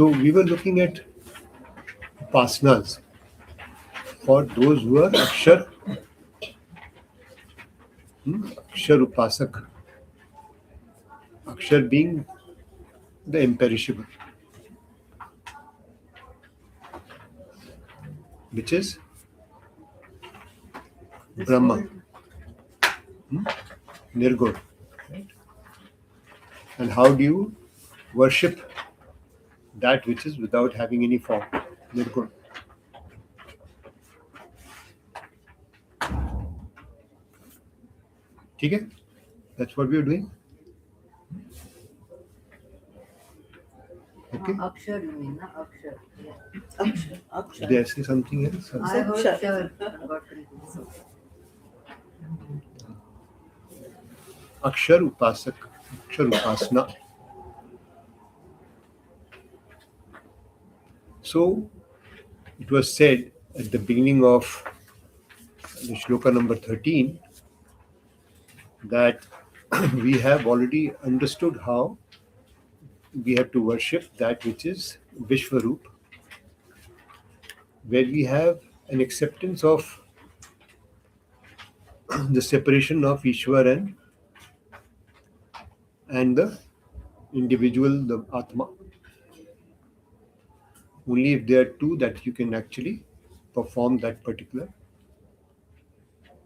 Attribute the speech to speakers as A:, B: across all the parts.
A: So we were looking at upasanas for those who are Akshar Upasak. Akshar being the imperishable, which is Brahma, Nirgun. Right? And how do you worship that which is without having any form? Nirgun. Okay? That's what we are doing. Okay?
B: Akshar, you mean, na? Akshar.
A: Did I say something else?
B: I heard Shar. Got confused.
A: Akshar Upasak, Akshar Upasana. So it was said at the beginning of the shloka number 13 that we have already understood how we have to worship that which is Vishwaroop, where we have an acceptance of the separation of Ishwar and the individual, the Atma. Only if there are two that you can actually perform that particular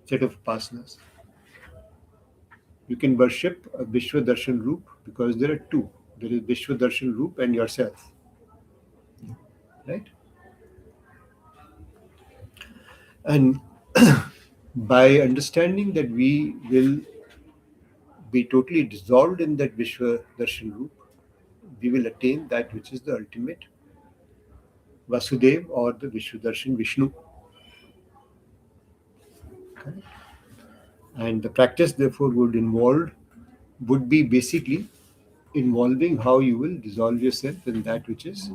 A: set of upasanas. You can worship a Vishwa Darshan Roop because there are two. There is Vishwa Darshan Roop and yourself. Right? And by understanding that we will be totally dissolved in that Vishwa Darshan Roop, we will attain that which is the ultimate Vasudev or the Vishwadarshan Vishnu. Okay. And the practice therefore would be basically involving how you will dissolve yourself in that which is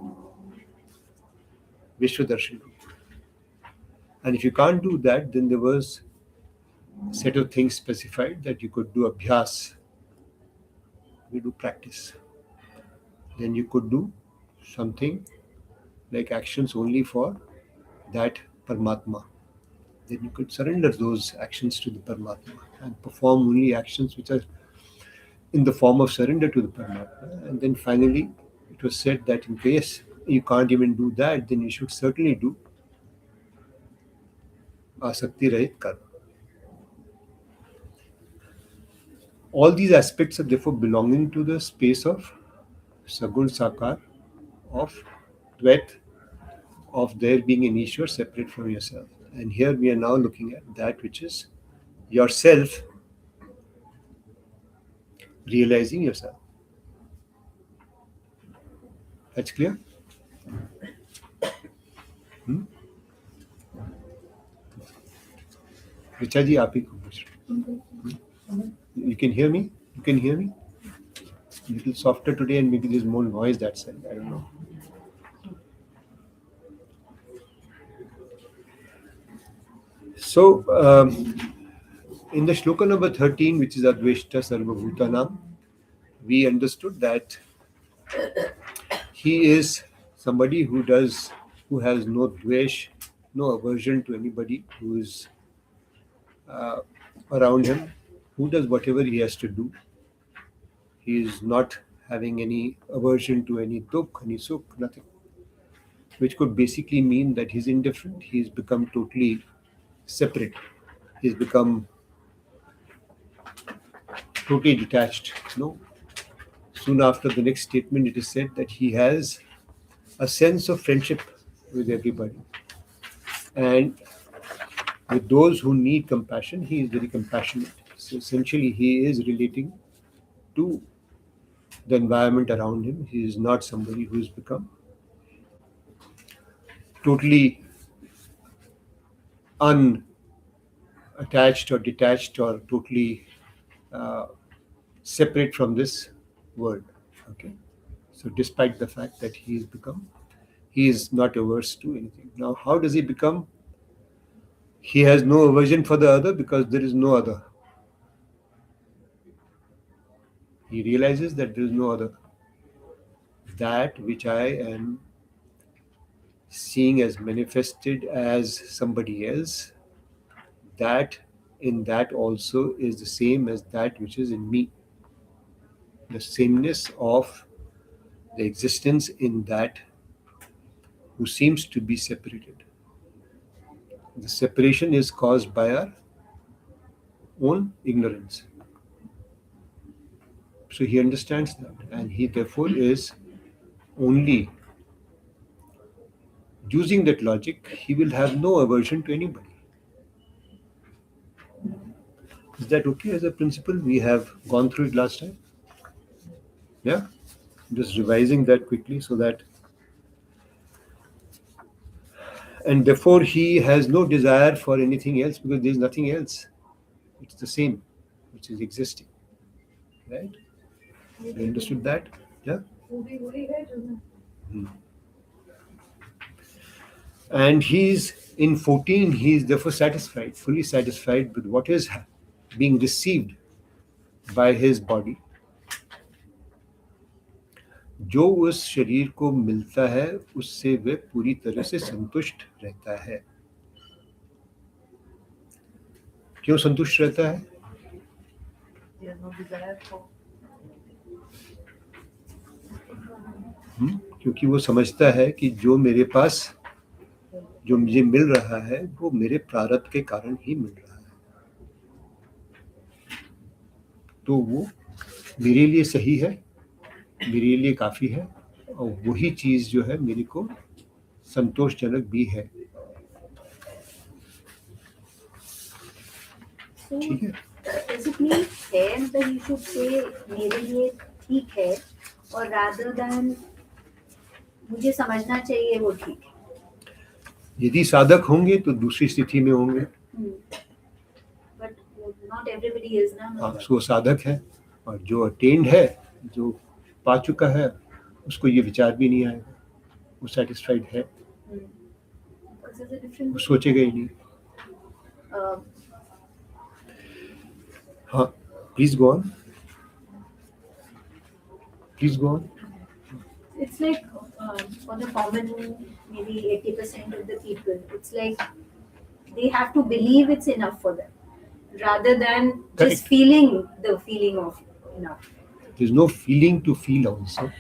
A: Vishwadarshan. And if you can't do that, then there was a set of things specified that you could do abhyas, you do practice. Then you could do something like actions only for that Paramatma. Then you could surrender those actions to the Paramatma and perform only actions which are in the form of surrender to the Paramatma. And then finally, it was said that in case you can't even do that, then you should certainly do Asakti Rahit Karma. All these aspects are therefore belonging to the space of Sagun Sakar, of Dvait, of there being an Ishwar separate from yourself. And here we are now looking at that which is yourself realizing yourself. That's clear? Richa ji, aap hi ko puch rahe. You can hear me? You can hear me? A little softer today and maybe there's more noise that side. I don't know. So, in the shloka number 13, which is Adveshta Sarvabhutanam, we understood that he is somebody who has no dvesh, no aversion to anybody who is around him, who does whatever he has to do. He is not having any aversion to any dukh, any sukh, nothing. Which could basically mean that he's indifferent, he's become totally separate, he's become totally detached. No. Soon after the next statement, it is said that he has a sense of friendship with everybody. And with those who need compassion, he is very compassionate. So essentially, he is relating to the environment around him. He is not somebody who has become totally unattached or detached or totally separate from this world. Okay. So despite the fact that he is not averse to anything. Now, how does he become? He has no aversion for the other because there is no other. He realizes that there is no other. that which I am seeing as manifested as somebody else, that in that also is the same as that which is in me. The sameness of the existence in that who seems to be separated. The separation is caused by our own ignorance. So he understands that, and he therefore is only using that logic. He will have no aversion to anybody. Is that okay as a principle? We have gone through it last time. Yeah? Just revising that quickly so that. And therefore, he has no desire for anything else because there is nothing else. It's the same which is existing. Right? You understood that? Yeah? Hmm. And he's in 14, he is therefore satisfied, fully satisfied with what is being received by his body. जो उस शरीर को मिलता है उससे वह पूरी तरह से संतुष्ट रहता है. क्यों संतुष्ट रहता है? क्योंकि वो समझता है कि जो मेरे पास जो मुझे मिल रहा है वो मेरे प्रारब्ध के कारण ही मिल रहा है, तो वो मेरे लिए सही है, मेरे लिए काफी है, और वही चीज जो है मेरे को संतोषजनक भी है. ठीक है.
B: Does it mean here that you should say मेरे लिए ठीक है और rather than मुझे समझना चाहिए वो ठीक है?
A: यदि साधक होंगे तो दूसरी स्थिति में होंगे.
B: But not everybody is ना.
A: हाँ, सो साधक है, और जो अटेंड है, जो पा चुका है, उसको ये विचार भी नहीं आएगा, वो सेटिस्फाइड है, वो सोचेगा ही नहीं. हाँ, please go on. Please go on.
B: It's like for the common, maybe 80% of the people, it's like they have to believe it's enough for them, rather than
A: Correct.
B: just feeling the feeling of enough.
A: There's no feeling to feel also,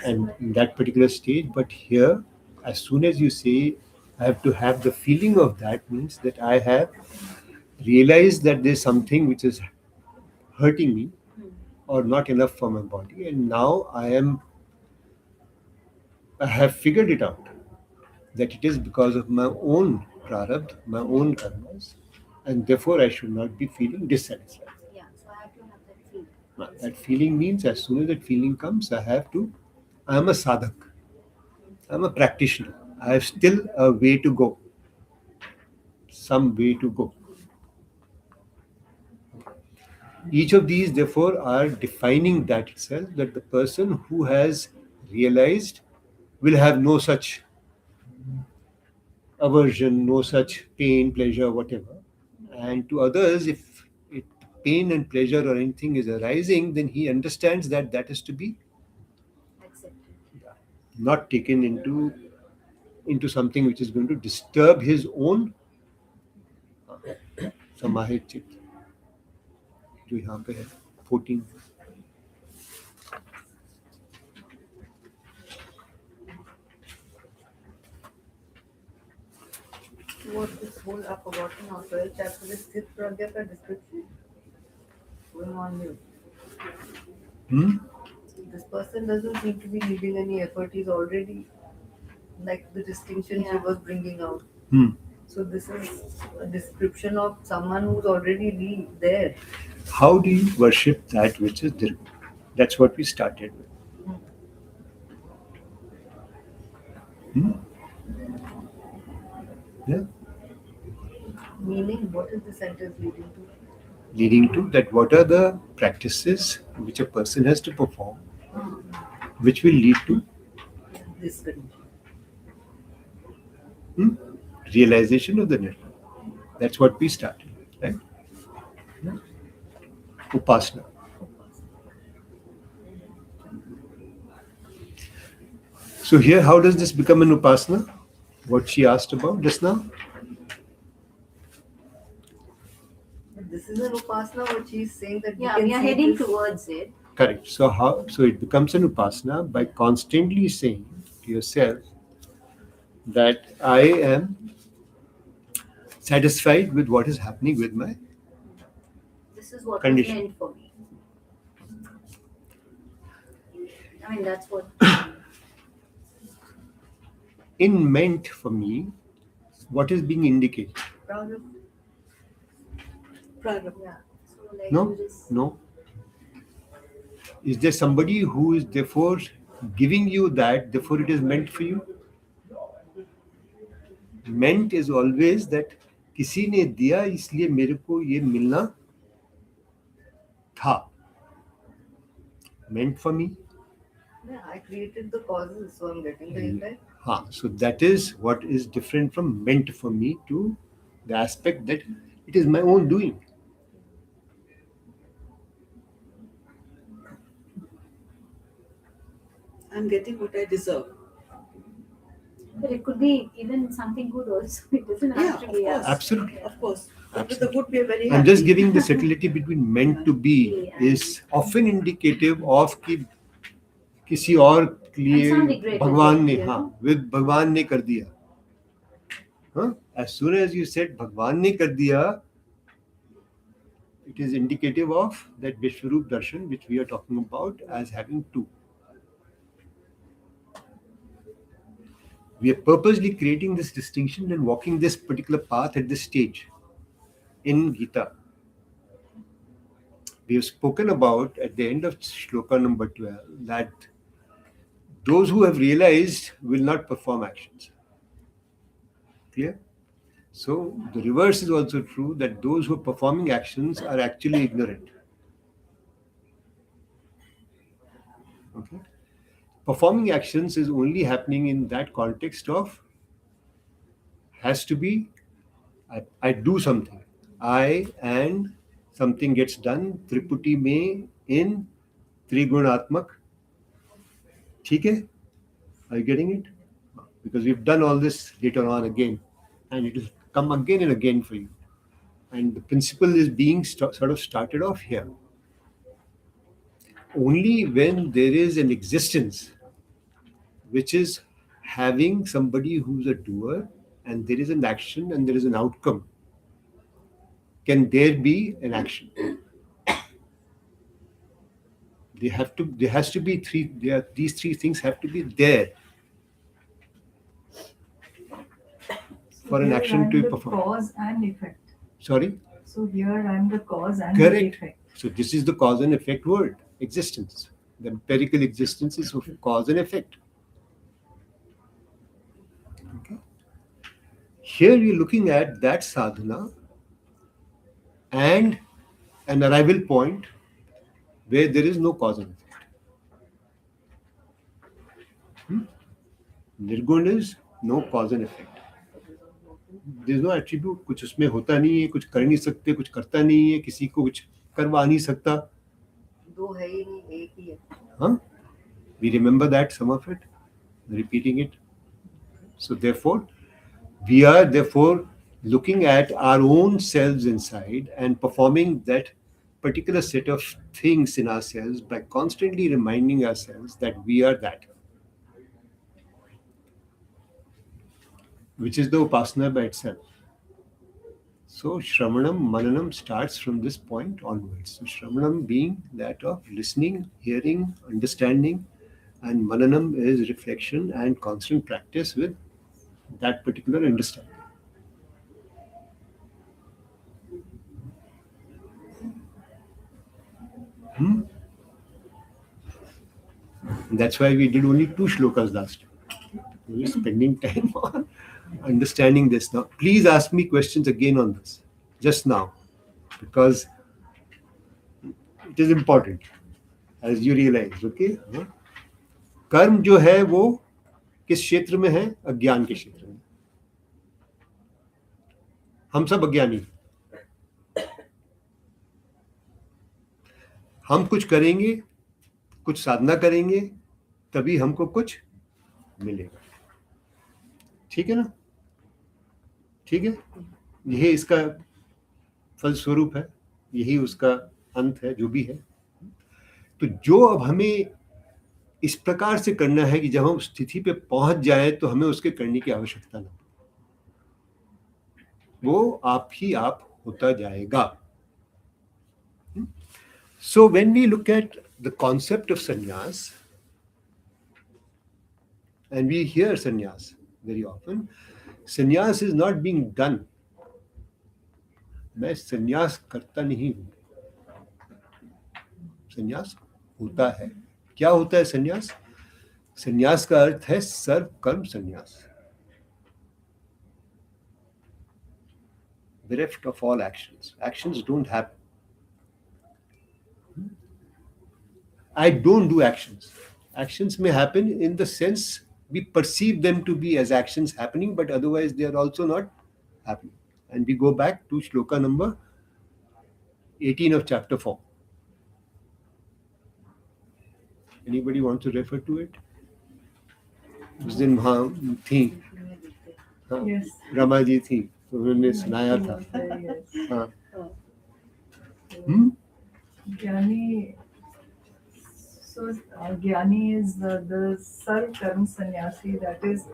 A: and in that particular stage. But here, as soon as you say, I have to have the feeling of that, means that I have realized that there's something which is hurting me or not enough for my body, and now I have figured it out that it is because of my own prarabdha, my own karmas, and therefore I should not be feeling dissatisfied.
B: Yeah, so I have to have that feeling.
A: That feeling means as soon as that feeling comes, I am a sadhak, I'm a practitioner, I have still a way to go, some way to go. Each of these, therefore, are defining that itself, that the person who has realized will have no such aversion, no such pain, pleasure, whatever. And to others, if pain and pleasure or anything is arising, then he understands that that is to be
B: Accepted.
A: not taken into something which is going to disturb his own samahit chit, जो यहाँ पे है 14.
C: What this whole I've forgotten now, 12th chapter is Sthit Pragya ka description. Going on mute. This person doesn't seem to be needing any effort. He's already like the distinctions he was bringing out. So this is a description of someone who's already there.
A: How do you worship that which is there? That's what we started with. Yeah.
C: Meaning, what is the sentence leading to?
A: Leading to that, what are the practices which a person has to perform, which will lead to
C: This condition.
A: realization of the nirvana. That's what we started with, right? Yeah. Upasana. So here, how does this become an upasana? What she asked about just now?
C: But this is an upasana, what she's saying that
B: Yeah,
C: we
B: we
C: can
B: are
C: see
B: heading
C: this.
B: towards it.
A: Correct. So how? So it becomes an upasana by constantly saying to yourself that I am satisfied with what is happening with my
B: This is what
A: condition.
B: was meant for me. I mean, that's what.
A: In meant for me, what is being indicated?
C: Prarabdha.
B: Yeah. So like
A: No,
B: you just.
A: no. Is there somebody who is therefore giving you that, therefore it is meant for you? Meant is always that किसी ने दिया इसलिए मेरे को ये मिलना था. Meant for me.
C: Yeah, I created the causes, so I'm getting the effect.
A: So that is what is different from meant for me to the aspect that it is my own doing.
D: I'm getting what I deserve.
B: But it could be even something good also. It doesn't
D: Yeah,
B: have to
D: of
B: be.
D: course.
A: Absolutely.
D: Of course. But with
A: Absolutely.
D: the good, we are very
A: I'm just
D: happy.
A: giving the subtlety between meant to be is often indicative of कि किसी और के लिए
B: And some regret as
A: भगवान
B: well,
A: ने
B: you know.
A: with भगवान ने कर दिया. As soon as you said भगवान ने कर दिया, it is indicative of that Vishwarup Darshan which we are talking about as having two. We are purposely creating this distinction and walking this particular path at this stage in Gita. We have spoken about at the end of shloka number 12 that those who have realized will not perform actions. Clear? So the reverse is also true, that those who are performing actions are actually ignorant. Okay? Performing actions is only happening in that context of has to be I do something. I and something gets done. Triputi में in Triguणात्मक. ठीक है? Are you getting it? Because we've done all this later on again, and it will come again and again for you. And the principle is being sort of started off here. Only when there is an existence which is having somebody who's a doer, and there is an action and there is an outcome, can there be an action. There has to be these three things have to be there for an
E: Here
A: action
E: I'm
A: to
E: the
A: perform.
E: cause and effect.
A: Sorry?
E: So here I'm the cause and
A: Correct.
E: the effect.
A: So this is the cause and effect world, existence. The empirical existence is of cause and effect. Okay. Here you're looking at that sadhana and an arrival point where there is no cause and effect. Nirgun is no cause and effect. There is no attribute, कुछ उसमें होता नहीं है, कुछ कर नहीं सकते, कुछ करता नहीं है, किसी को कुछ करवा नहीं सकता.
C: दो है ही नहीं, एक ही है.
A: We remember that, some of it, repeating it. So therefore, we are looking at our own selves inside and performing that particular set of things in ourselves by constantly reminding ourselves that we are that, which is the upasana by itself. So Shravanam, Mananam starts from this point onwards. So Shravanam being that of listening, hearing, understanding, and Mananam is reflection and constant practice with that particular understanding. That's why we did only 2 shlokas last time. We're spending time on understanding this now. Please ask me questions again on this, just now, because it is important, as you realize, okay? कर्म जो है वो किस क्षेत्र में है? अज्ञान के क्षेत्र में. हम सब अज्ञानी. हम कुछ करेंगे, कुछ साधना करेंगे, तभी हमको कुछ मिलेगा। ठीक है ना? ठीक है, यही इसका फलस्वरूप है, यही उसका अंत है, जो भी है। तो जो अब हमें इस प्रकार से करना है कि जब हम उस स्थिति पे पहुंच जाए तो हमें उसके करने की आवश्यकता ना, वो आप ही आप होता जाएगा। So when we look at the concept of sannyas, and we hear sannyas very often, sannyas is not being done. मैं संन्यास करता नहीं हूं, संन्यास होता है। क्या होता है संन्यास? संन्यास का अर्थ है सर्व कर्म संन्यास, bereft of all actions. Actions don't happen. I don't do actions. Actions may happen in the sense we perceive them to be as actions happening, but otherwise they are also not happening. And we go back to shloka number 18 of chapter 4. Anybody want to refer to it? उस दिन वहाँ थी, हाँ,
E: Yes.
A: Rama ji थी, तो उन्होंने सुनाया था।
E: Yes.
A: हाँ,
E: Jnani, so Jnani is the Sarv Karm Sannyasi, that is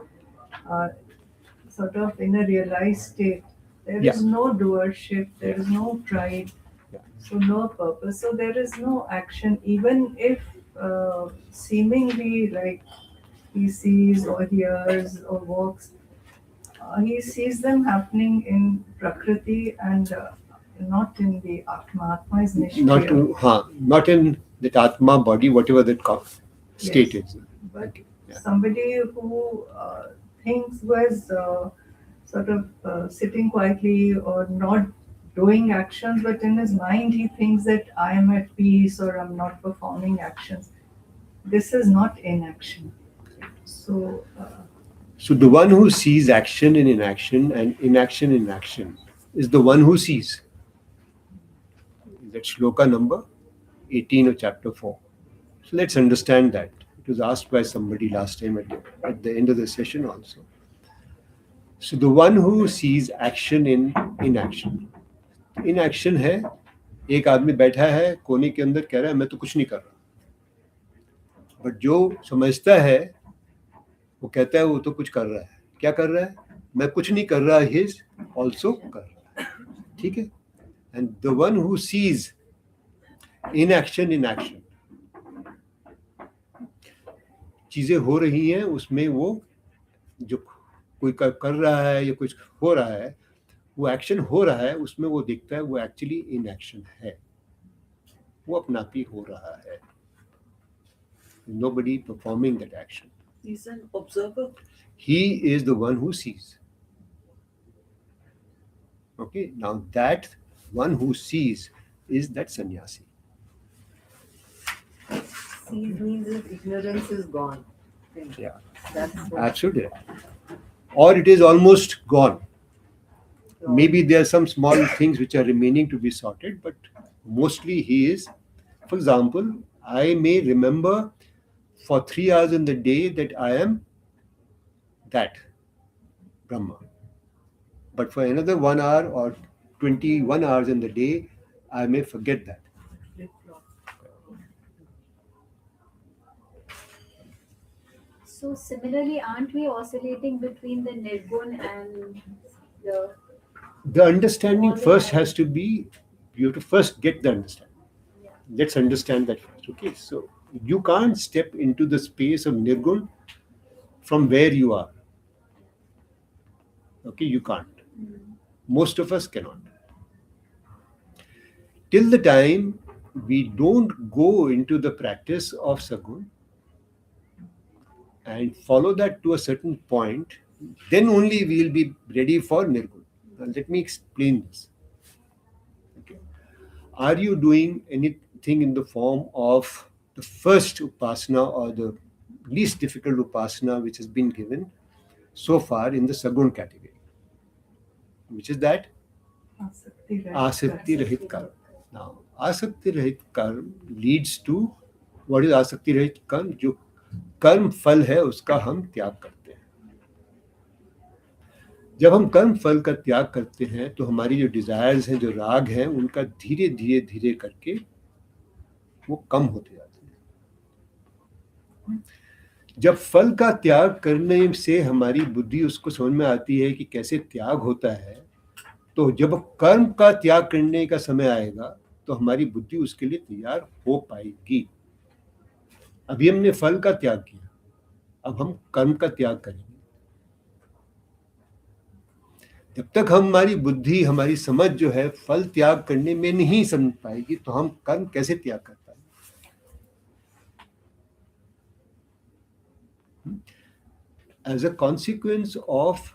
E: sort of in a realized state. There
A: Yeah.
E: is no doership, there is no pride,
A: Yeah.
E: so no purpose. So there is no action, even if seemingly like he sees or hears or walks, he sees them happening in Prakriti and not in the Atma. Atma is Nishkriya.
A: not in that Atma body, whatever that state
E: Yes.
A: is.
E: But
A: Okay. Yeah.
E: somebody who thinks was sort of sitting quietly or not doing actions, but in his mind he thinks that I am at peace or I'm not performing actions. This is not inaction. So,
A: So the one who sees action in inaction and inaction in action is the one who sees. That's shloka number 18 of chapter 4. So let's understand that. It was asked by somebody last time at the end of the session also. So the one who sees action in inaction. Inaction है, एक आदमी बैठा है कोने के अंदर, कह रहा है मैं तो कुछ नहीं कर रहा, बट जो समझता है वो कहता है वो तो कुछ कर रहा है। क्या कर रहा है? मैं कुछ नहीं कर रहा, ही इज ऑल्सो कर रहा है। ठीक है? And the one who seize in action in action, चीजें हो रही हैं उसमें, वो जो कोई कर रहा है या कुछ हो रहा है, वो एक्शन हो रहा है उसमें, वो देखता है वो एक्चुअली इन एक्शन है, वो अपना आप ही हो रहा है। Nobody performing that action.
D: He's an observer.
A: He is the one who sees. Okay, now that one who sees is that sannyasi.
C: Sees means his ignorance is gone.
A: Yeah,
C: That's what.
A: absolutely. Or it is almost gone. Maybe there are some small things which are remaining to be sorted, but mostly he is. For example, I may remember for 3 hours in the day that I am that Brahma. But for another 1 hour or 21 hours in the day, I may forget that.
B: So similarly, aren't we oscillating between the nirgun and the
A: The understanding
B: all the
A: first
B: time?
A: has to be, you have to first get the understanding.
B: Yeah.
A: Let's understand that first. Okay, so you can't step into the space of Nirgun from where you are. Okay, you can't. Most of us cannot. Till the time we don't go into the practice of Sagun and follow that to a certain point, then only we will be ready for Nirgun. Now, let me explain this. Okay. Are you doing anything in the form of the first upasana or the least difficult upasana which has been given so far in the Sagun category? Which is that? Asakti Rahit Karma. Now, Asakti Rahit Karma leads to, what is Asakti Rahit Karma? जो कर्म फल है उसका हम त्याग करते हैं. जब हम कर्म फल का त्याग करते हैं तो हमारी जो डिजायर्स हैं, जो राग हैं, उनका धीरे धीरे धीरे करके वो कम होते जाते हैं. जब फल का त्याग करने से हमारी बुद्धि उसको समझ में आती है कि कैसे त्याग होता है, तो जब कर्म का त्याग करने का समय आएगा तो हमारी बुद्धि उसके लिए तैयार हो पाएगी. अभी हमने फल का त्याग किया, अब हम कर्म का त्याग करेंगे. जब तक हमारी बुद्धि, हमारी समझ जो है फल त्याग करने में नहीं समझ पाएगी, तो हम कर्म कैसे त्याग कर पाएंगे. As a consequence of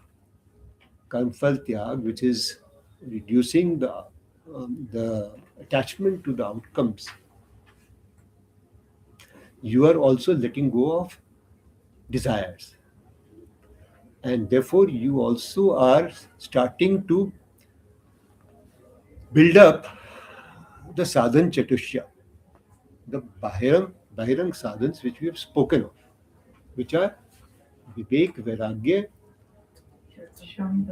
A: karma fal tyag, which is reducing the attachment to the outcomes, you are also letting go of desires, and therefore you also are starting to build up the sadhan chatushya, the bahirang sadhans which we have spoken of, which are vivek, vairagya, sham,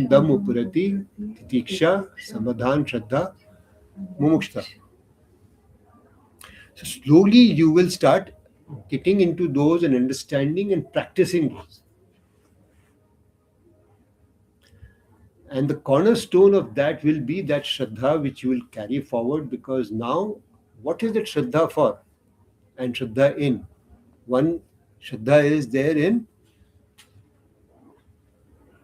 A: dam, upurati, titiksha, samadhan, shraddha, mumukshta. So slowly you will start getting into those and understanding and practicing those. And the cornerstone of that will be that Shraddha which you will carry forward, because now what is that Shraddha for? And Shraddha in? One Shraddha is there in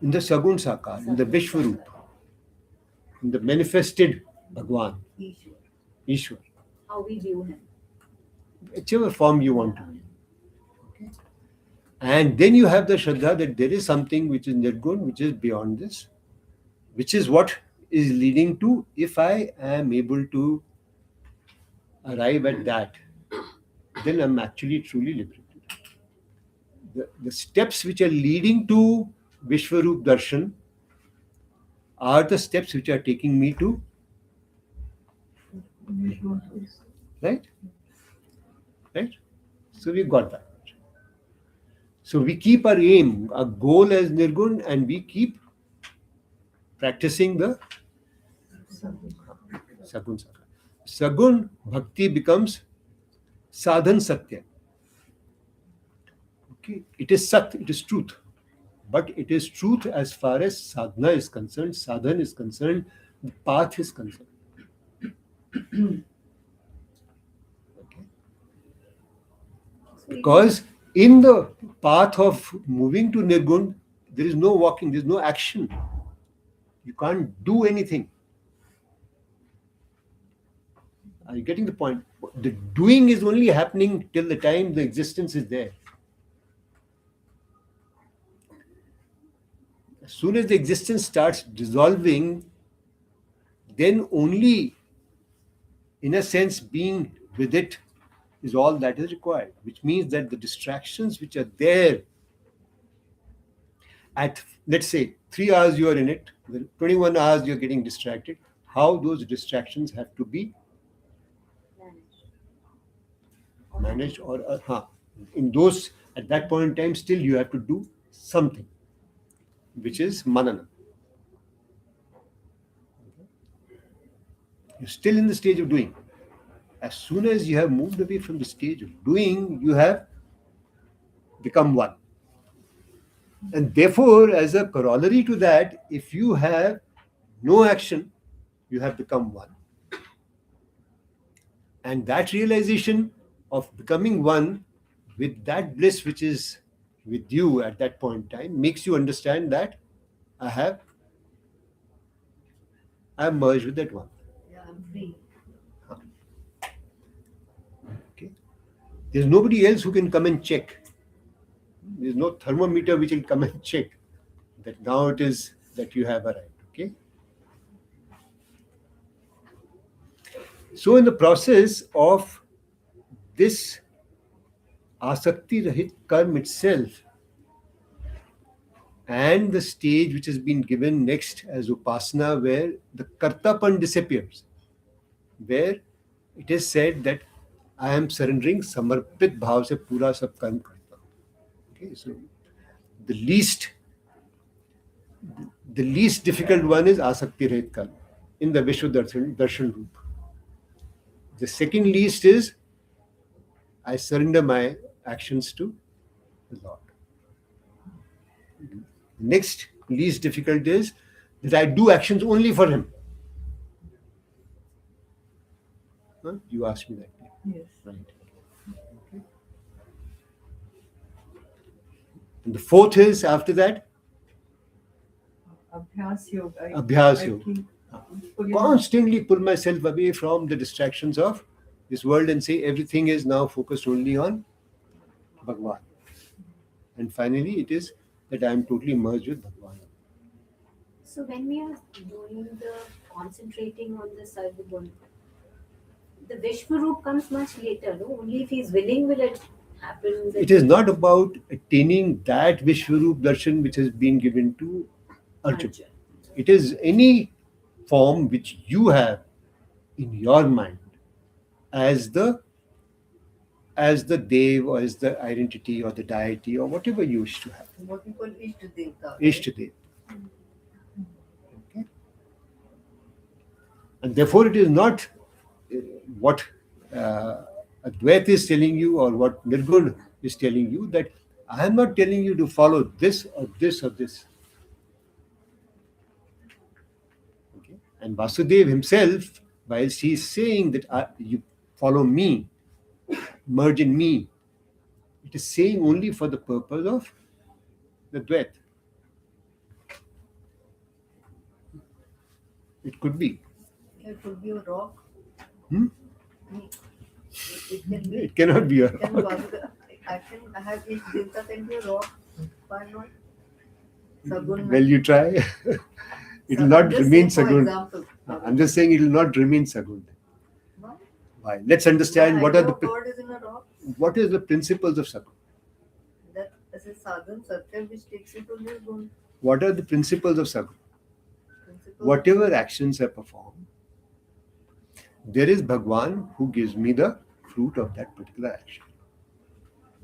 A: the Sagun Sakar, in the Vishwarup, in the manifested Bhagwan, Ishwar.
B: How we view him.
A: Whichever form you want to be. Okay. And then you have the Shraddha that there is something which is Nirgun, which is beyond this, which is what is leading to, if I am able to arrive at that, then I'm actually truly liberated. The steps which are leading to Vishwarup Darshan are the steps which are taking me to, right? Right? So we got that. So we keep our aim, our goal as Nirgun, and we keep practicing the Sagun Sakar. Sagun Bhakti becomes Sadhan Satya. Okay? It is Sat, it is truth. But it is truth as far as sadhana is concerned, sadhan is concerned, the path is concerned. Okay? Because in the path of moving to Nirgun, there is no walking, there is no action. You can't do anything. Are you getting the point? The doing is only happening till the time the existence is there. As soon as the existence starts dissolving, then only, in a sense, being with it is all that is required, which means that the distractions which are there at, let's say, 3 hours you are in it, 21 hours you're getting distracted, how those distractions have to be managed, or in those, at that point in time, still you have to do something, which is manana. You're still in the stage of doing. As soon as you have moved away from the stage of doing, you have become one. And therefore, as a corollary to that, if you have no action, you have become one. And that realization of becoming one with that bliss which is with you at that point in time makes you understand that I am merged with that one.
C: Yeah, I'm free.
A: Okay. There's nobody else who can come and check. There's no thermometer which will come and check that now it is that you have arrived. Okay. So in the process of this asakti rahit karma itself, and the stage which has been given next as upasana, where the kartapan disappears, where it is said that I am surrendering, समर्पित भाव से पूरा सब कर्म करता हूँ. Okay, so the least difficult one is आसक्ति रहित कर्म in the Vishwa darshan roop. The second least is I surrender my actions to the Lord. The next least difficult is that I do actions only for Him. Huh? You asked me that.
E: Yes.
A: Right. Okay. And the fourth is after that,
E: Abhyas yoga.
A: Abhyas
E: I
A: yoga.
E: keep pulling-
A: Constantly pull myself away from the distractions of this world and say everything is now focused only on Bhagwan. And finally, it is that I am totally merged with Bhagwan.
B: So when we are doing the concentrating on the Sarvaguna, the Vishwaroop comes much later, no? Only if he's willing will it happen.
A: It is not about attaining that Vishwaroop darshan which has been given to Arjuna. It is any form which you have in your mind as the Dev or as the identity or the deity or whatever you wish to have.
C: What we call Ishta Devta.
A: Ishtadev. Okay. And therefore it is not what Advaita is telling you or what Nirgun is telling you, that I am not telling you to follow this or this or this. Okay. And Vasudev himself, whilst he is saying that you follow me, merge in me, it is saying only for the purpose of the Dvaita. It could be.
C: It could be a rock.
A: Hmm?
C: It can be.
A: It cannot be a
C: Can
A: rock.
C: I have Ishta Devta can be a rock. Why not? Sagun.
A: Well, you try. It will
C: I'm
A: not
C: just
A: remain
C: saying, for
A: Sagun.
C: example.
A: I'm just saying it will not remain Sagun.
C: Why?
A: Why? Let's understand
C: The
A: what are
C: idea of
A: the
C: God is in a rock.
A: what is the principles of Sagun.
C: That is a sadhan satya which takes you to nirgun.
A: What are the principles of Sagun?
C: Principle.
A: Whatever actions I perform, there is Bhagwan who gives me the fruit of that particular action.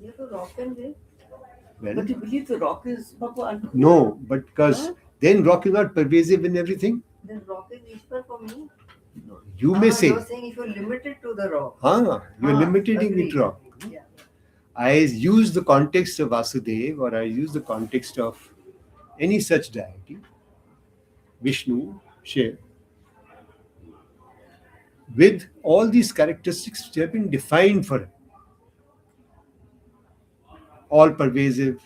C: You have a rock and way.
A: Well,
D: But you believe the rock is Bhagwan?
A: no, but because
D: Huh?
A: then rock is not pervasive in everything.
C: Then rock is Ishwar for me.
A: No, you may say,
C: You're saying if you're limited to the rock.
A: you're limiting
C: agreed.
A: it rock.
C: Yeah.
A: I use the context of Vasudeva or I use the context of any such deity, Vishnu, Shiv, with all these characteristics which have been defined for him. All pervasive,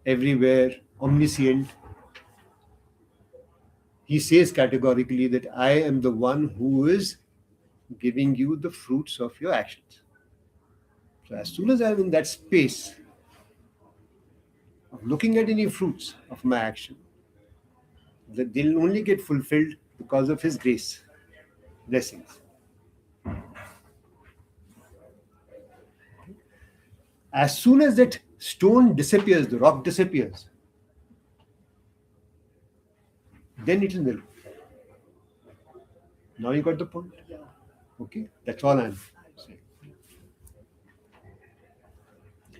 A: everywhere, omniscient. He says categorically that I am the one who is giving you the fruits of your actions. So as soon as I'm in that space of looking at any fruits of my action, that they'll only get fulfilled because of his grace, blessings. As soon as that stone disappears, the rock disappears, then it is nil. Now you got the point?
C: Yeah.
A: Okay, that's all I'm saying.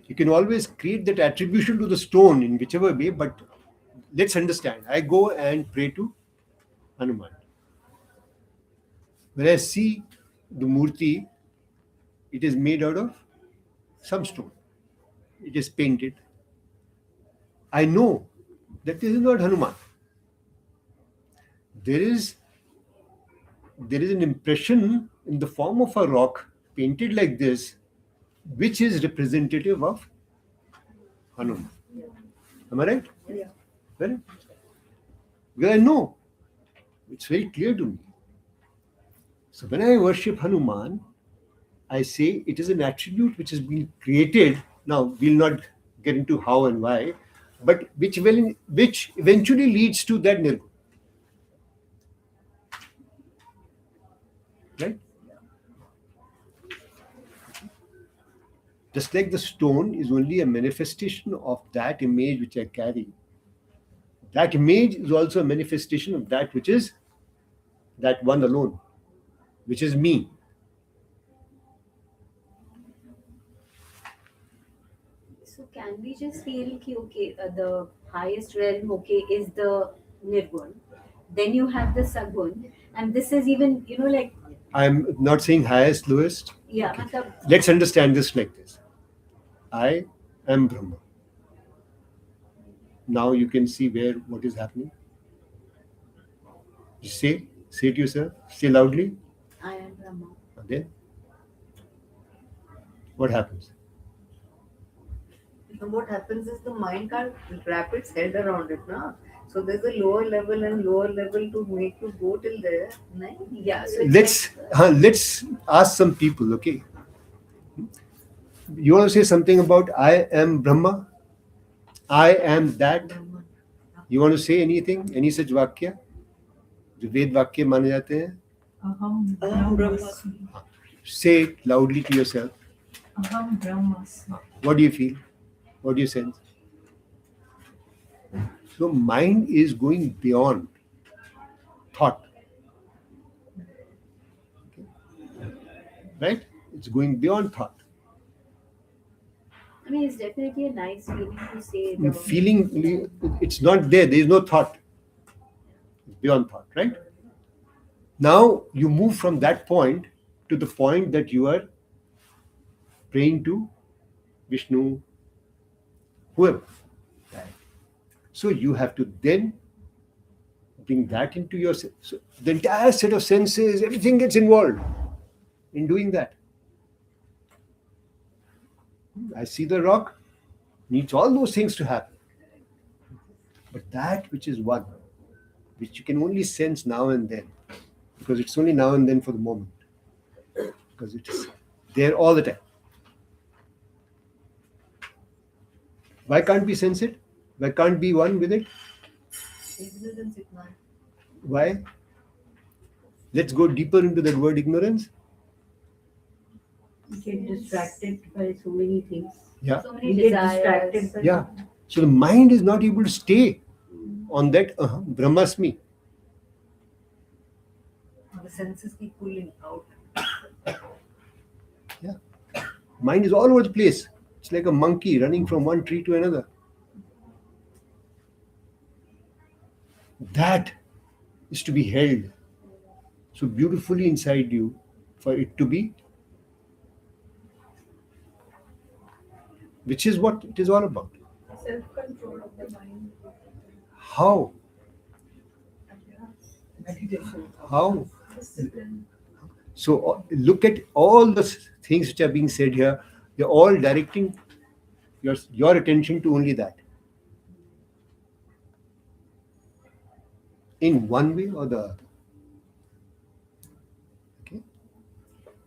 A: You can always create that attribution to the stone in whichever way, but let's understand. I go and pray to Hanuman. When I see the murti, it is made out of some stone. It is painted. I know that this is not Hanuman. There is an impression in the form of a rock painted like this, which is representative of Hanuman. Am I right?
C: Yeah.
A: Well, because I know. It's very clear to me. So when I worship Hanuman, I say it is an attribute which has been created. Now we'll not get into how and why, but which eventually leads to that nirgun. Right? Just like the stone is only a manifestation of that image which I carry. That image is also a manifestation of that which is that one alone, which is me.
B: and we just feel ki, okay, the highest realm, okay, is the nirgun. Then you have the sagun, and this is even, like,
A: I'm not saying highest, lowest.
B: yeah,
A: Okay.
B: matlab,
A: Let's understand this like this. I am Brahma. Now you can see what is happening. You say it yourself. Say loudly.
B: I am Brahma.
A: And then what happens?
C: And what happens is the mind can't wrap its head around it, na? So there's a lower level and lower level to make you go till there. Nahi?
B: Yeah, so it's
A: Let's
B: like,
A: let's ask some people. Okay. You want to say something about I am Brahma? I am that.
C: Brahman.
A: You want to say anything? Any such vakya? जो वेद वाक्य माने जाते हैं?
E: Aham
D: Aham
E: Brahmasmi.
A: Say it loudly to yourself.
E: Aham Brahmasmi.
A: What do you feel? What do you sense? So mind is going beyond thought. Okay. Right? It's going beyond thought.
B: I mean, it's definitely a nice feeling to say the
A: Feeling, it's not there. There is no thought. It's beyond thought, right? Now you move from that point to the point that you are praying to Vishnu, whoever. So you have to then bring that into your so the entire set of senses, everything gets involved in doing that. I see the rock, needs all those things to happen. But that which is one, which you can only sense now and then, because it's only now and then for the moment, because it is there all the time. Why can't we sense it? Why can't be one with it?
C: Ignorance, ignorance.
A: Why? Let's go deeper into that word ignorance.
D: We get distracted by so many things.
A: Yeah.
B: so
D: We
B: many
D: get
B: desires.
D: distracted by
A: Yeah. So the mind is not able to stay on that Brahmasmi.
C: The senses keep pulling out.
A: Mind is all over the place. It's like a monkey running from one tree to another. That is to be held so beautifully inside you for it to be, which is what it is all about.
E: Self-control of the mind.
A: How?
E: Meditation.
A: How?
E: Discipline.
A: So look at all the things which are being said here. They're all directing your attention to only that. In one way or the other. Okay?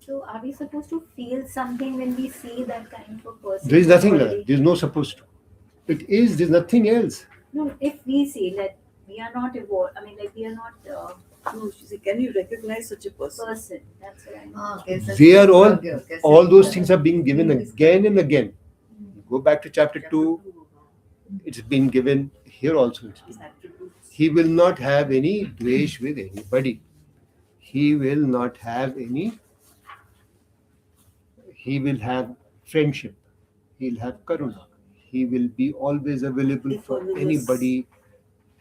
B: So are we supposed to feel something when we see that kind of a person?
A: There is nothing like
B: already?
A: that. There is no supposed to. It is, there's nothing else.
B: No, if we see that we are not evolved, I mean, like we are not
D: No, she said, can you recognize such a person?
B: person. That's what I mean.
C: Kaisa
A: They are all,
C: Bhagya, kaisa
A: all those
C: Gita.
A: things are being given again and again. Go back to chapter 2, it's been given here also. It's been.
D: Attributes.
A: He will not have any dvesh with anybody. He will not have any, he will have friendship. He'll have karuna. He will be always available
D: If
A: for
D: always.
A: anybody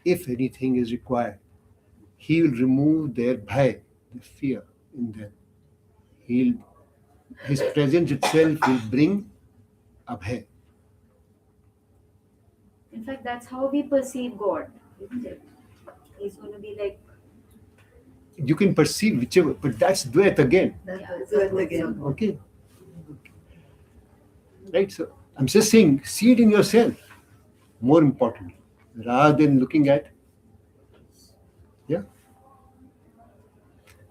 A: if anything is required. He will remove their bhai, the fear in them. His presence itself will bring abhay.
B: In fact, that's how we perceive God, isn't it? He's going to be like,
A: You can perceive whichever, but that's Dvait again.
C: That's
B: Yeah,
C: that's
D: that's
C: what
D: again.
A: Okay. Right? So I'm just saying, see it in yourself, more importantly, rather than looking at. Yeah.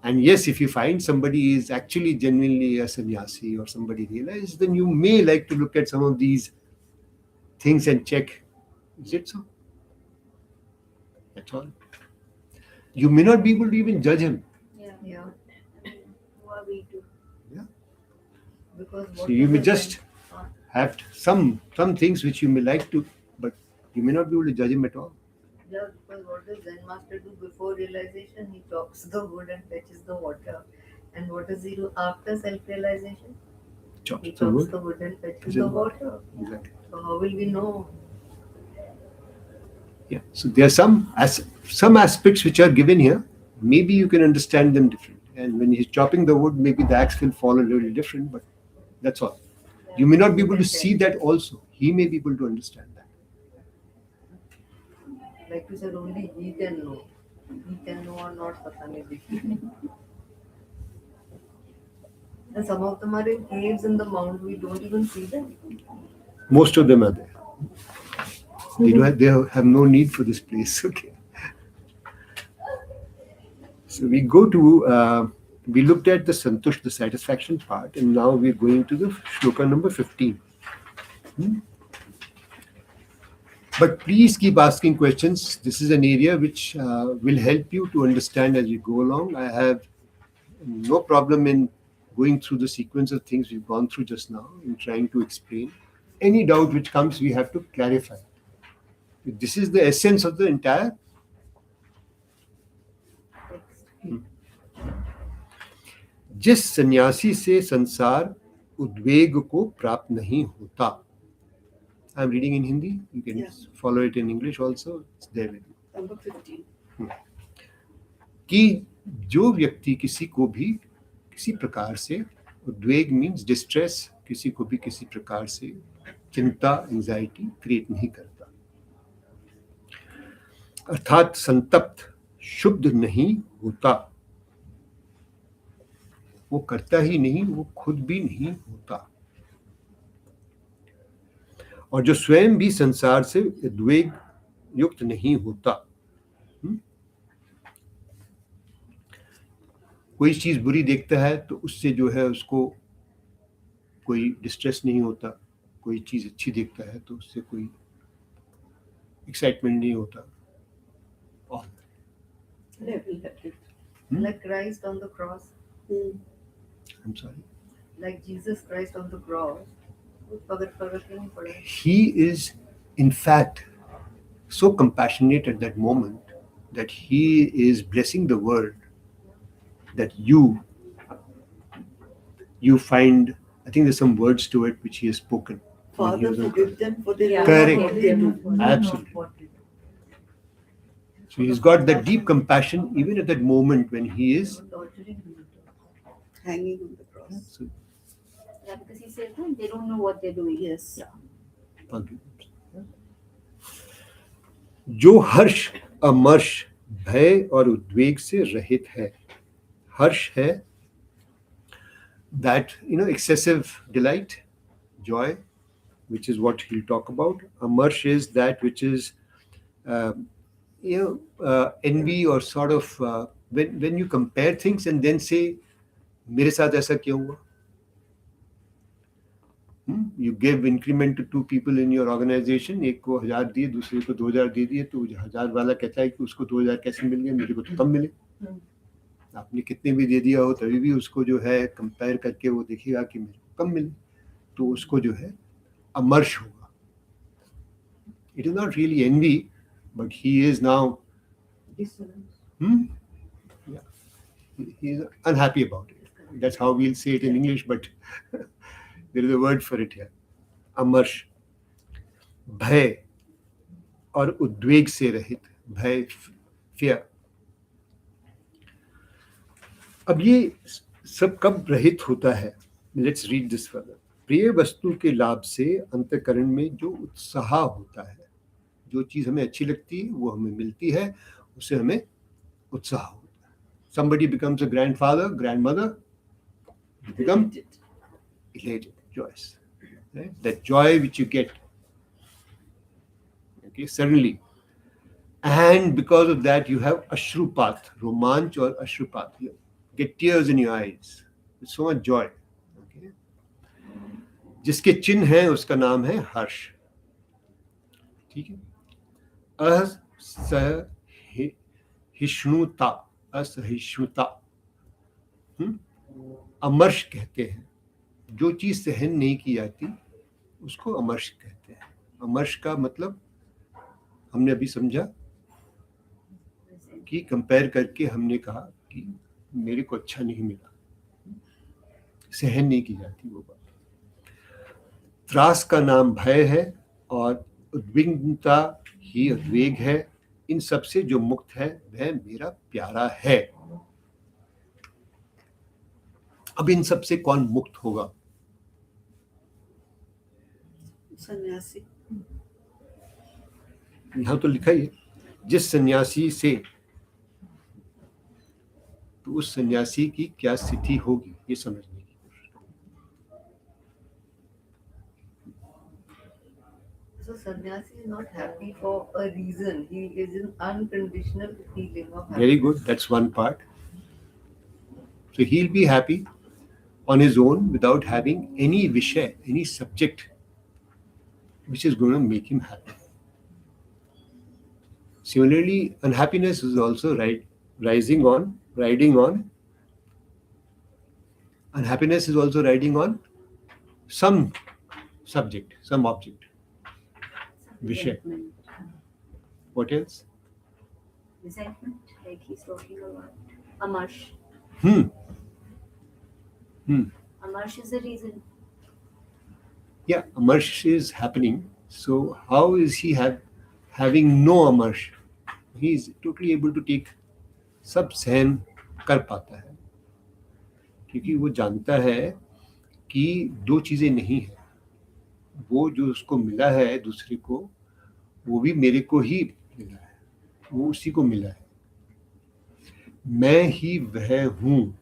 A: And yes, if you find somebody is actually genuinely a sannyasi or somebody realized, then you may like to look at some of these things and check, is it so? That's all. You may not be able to even judge him.
B: yeah,
C: Yeah,
B: who are we to?
C: because
A: So you may
C: whatever
A: just have some things which you may like to, but you may not be able to judge him at all.
C: Yeah, because what does Zen master do before realization? He chops the wood and fetches the water. And what does he do after self-realization?
A: chops
C: He
A: the
C: chops
A: wood.
C: the wood and fetches
A: Fetches
C: the
A: the
C: water.
A: Exactly.
C: So how will we know?
A: Yeah. So there are some aspects which are given here. Maybe you can understand them differently. And when he's chopping the wood, maybe the axe will fall a little different, but that's all. You may not be able to see that also. He may be able to understand that.
C: Like you said, only he can know. He can know or not, pata nahi dikhi. And some of them are in caves in the mount. We don't even see them.
A: Most of them are there. They have no need for this place. Okay. So we go to, we looked at the santush, the satisfaction part, and now we're going to the shloka number 15. But please keep asking questions. This is an area which will help you to understand as you go along. I have no problem in going through the sequence of things we've gone through just now in trying to explain. Any doubt which comes, we have to clarify. This is the essence of the entire. जिस सन्यासी से संसार उद्वेग को प्राप्त नहीं होता. I'm reading in Hindi. You can follow it in English also. It's there with you.
D: Number 15.
A: कि जो व्यक्ति किसी को भी किसी प्रकार से उद्वेग मीन्स डिस्ट्रेस, किसी को भी किसी प्रकार से चिंता, एंजाइटी क्रिएट नहीं करता, अर्थात संतप्त, शुद्ध नहीं होता, वो करता ही नहीं, वो खुद भी नहीं होता, और जो स्वयं भी संसार से उद्वेग युक्त नहीं होता. कोई चीज बुरी देखता है तो उससे जो है उसको कोई डिस्ट्रेस नहीं होता, कोई चीज अच्छी देखता है तो उससे कोई एक्साइटमेंट नहीं होता.
D: Level-headed.
C: Like Christ on the cross.
A: I'm sorry.
C: Like Jesus Christ on the cross. Pagat nahi pada.
A: He is in fact so compassionate at that moment that he is blessing the world that you find, I think there's some words to it which he has spoken.
D: Father, forgive them for they know
A: Correct.
D: not what they do.
A: Absolutely. So he's got that deep compassion even at that moment when he is
D: Hanging on the cross.
A: so,
B: Yeah, because he said no, they don't know what they're doing.
D: Yes.
A: जो हर्ष, अमर्ष, भय और उद्वेग से रहित है. हर्ष है that excessive delight, joy, which is what he'll talk about. Amarsh is that which is envy or sort of when you compare things and then say मेरे साथ ऐसा क्यों हुआ. You give increment to two people in your organization, एक को 1000 दिए, दूसरे को 2000 दे दिए, तो 1000 वाला कहता है कि उसको 2000 कैसे मिल गए, मेरे को तो कम मिले. आपने कितने भी दे दिया हो तभी भी उसको जो है कंपेयर करके वो देखेगा कि मेरे को कम मिले, तो उसको जो है अमर्ष होगा. It is not really envy, but he is now yeah, he is unhappy about it. That's how we'll say it in English, but there is a word for it here. अमर्ष, भय और उद्वेग से रहित. भय, fear. अब ये सब कब रहित होता है? Let's read this further. प्रिय वस्तु के लाभ से अंतःकरण में जो उत्साह होता है, जो चीज हमें अच्छी लगती है वो हमें मिलती है, उससे हमें उत्साह होता है. Somebody becomes a grandfather, grandmother, you become elated, joyous. Right? That joy which you get, okay, suddenly, and because of that you have ashrupat, romanch or ashrupat. You get tears in your eyes. It's so much joy. Okay? जिसके चिन्ह है उसका नाम है हर्ष. ठीक है. असहिष्णुता, असहिष्णुता, अमर्ष कहते हैं. जो चीज सहन नहीं की जाती उसको अमर्ष कहते हैं. अमर्ष का मतलब हमने अभी समझा कि कंपेयर करके हमने कहा कि मेरे को अच्छा नहीं मिला, सहन नहीं की जाती वो बात. त्रास का नाम भय है और उद्विग्नता ही उद्वेग है। इन सब से जो मुक्त है वह मेरा प्यारा है। अब इन सब से कौन मुक्त होगा?
D: सन्यासी।
A: यहां तो लिखा ही है जिस सन्यासी से, तो उस सन्यासी की क्या स्थिति होगी ये समझने की।
C: So sannyasi is not happy for a reason. He is in unconditional feeling of happiness.
A: Very good, that's one part. So he'll be happy on his own without having any vishay, any subject which is going to make him happy. Similarly, unhappiness is also riding on. Unhappiness is also riding on some subject, some object. Vishay.
B: Resentment.
A: What else?
B: Resentment, like he's talking about. Amarsh. Amarsh is the reason.
A: Yeah, amarsh is happening. So how is he having no amarsh? He is totally able to take, सब सहन कर पाता है, क्योंकि वो जानता है कि दो चीजें नहीं है। वो जो उसको मिला है दूसरे को, वो भी मेरे को ही मिला है, वो उसी को मिला है। मैं ही वह हूं।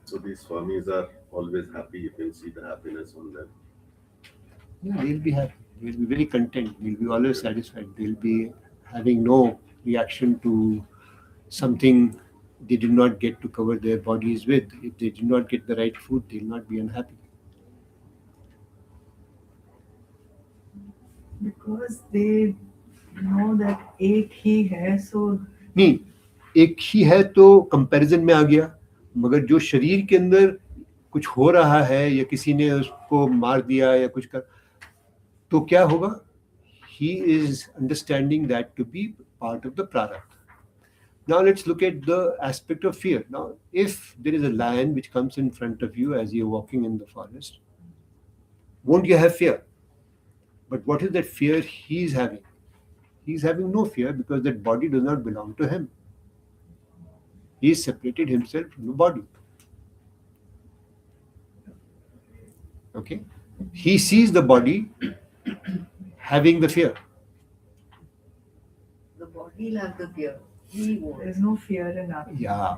F: So these Swamis are always happy. You can see the happiness on them.
A: Yeah, they'll be happy. They'll be very content. They'll be always satisfied. They'll be having no reaction to something they did not get to cover their bodies with. If they did not get the right food, they'll not be unhappy.
E: Because they know that एक ही है, so
A: नहीं, एक ही है तो comparison में आ गया, मगर जो शरीर के अंदर कुछ हो रहा है या किसी ने उसको मार दिया या कुछ कर, तो क्या होगा? He is understanding that to be part of the prarabdha. Now let's look at the aspect of fear. Now, if there is a lion which comes in front of you as you're walking in the forest, won't you have fear? But what is that fear he is having? He is having no fear because that body does not belong to him. He has separated himself from the body. Okay? He sees the body having the fear.
C: The body will have the fear. He won't.
E: there's no fear in Atma.
A: Yeah.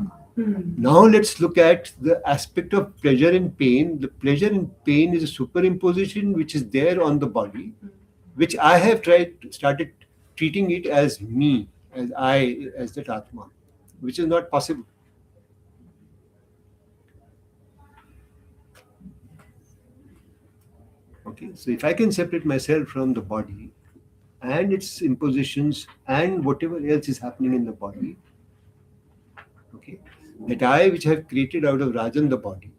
A: Now let's look at the aspect of pleasure and pain. The pleasure and pain is a superimposition which is there on the body, which I have started treating it as me, as I, as that Atma, which is not possible. Okay, so if I can separate myself from the body and its impositions and whatever else is happening in the body, okay, that I which I have created out of Rajan, the body,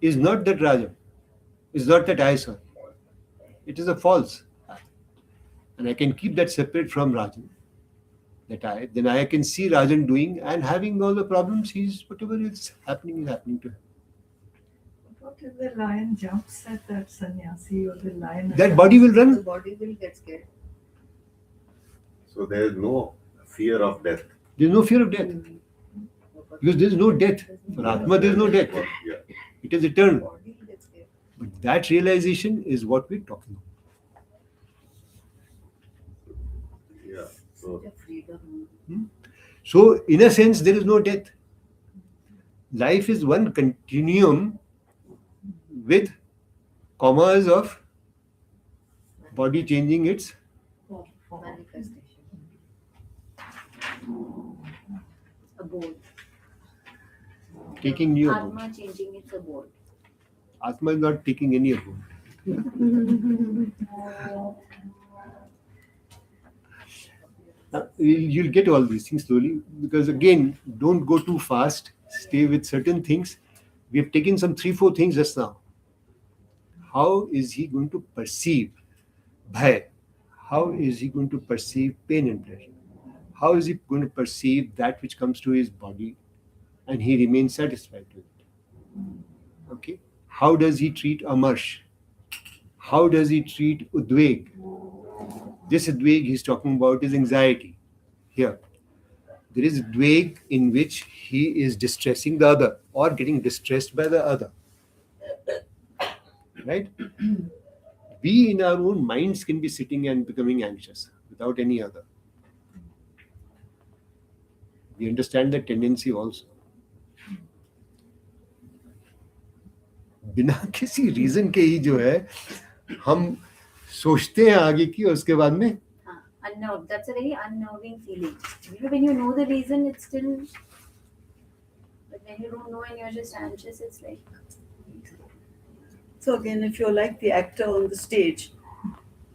A: is not that Rajan, is not that I, sorry. It is a false I. And I can keep that separate from Rajan, that I, then I can see Rajan doing and having all the problems. He's, whatever is happening to him.
E: What if the lion jumps at that sannyasi or the lion?
A: That body will
C: The
A: run.
C: body will get scared.
F: So there is no fear of death.
A: There is no fear of death. Because there is no death. For Atma, there is no death.
F: Yeah.
A: It is
C: The
A: eternal.
C: body will get scared.
A: But that realization is what we're talking about.
F: Yeah. So
C: Such a freedom.
A: So, in a sense, there is no death. Life is one continuum with commas of body changing its
C: Manifestation.
B: Abode.
A: taking new abode.
B: Atma changing its abode.
A: Atma is not taking any abode. Now, you'll get all these things slowly, because again, don't go too fast. Stay with certain things. We have taken some 3-4 things just now. How is he going to perceive bhai? How is he going to perceive pain and pleasure? How is he going to perceive that which comes to his body and he remains satisfied with it. Okay. How does he treat amarsh? How does he treat udveg? This udveg he's talking about is anxiety. Here, there is udveg in which he is distressing the other or getting distressed by the other. Right? We in our own minds can be sitting and becoming anxious without any other. We understand the tendency also. बिना किसी reason के ही जो है हम सोचते हैं आगे की और उसके बाद में
B: Unnerved. That's a very unnerving feeling. When you know the reason, it's still. But when you don't know and you're just anxious, it's like.
D: So again, if you're like the actor on the stage,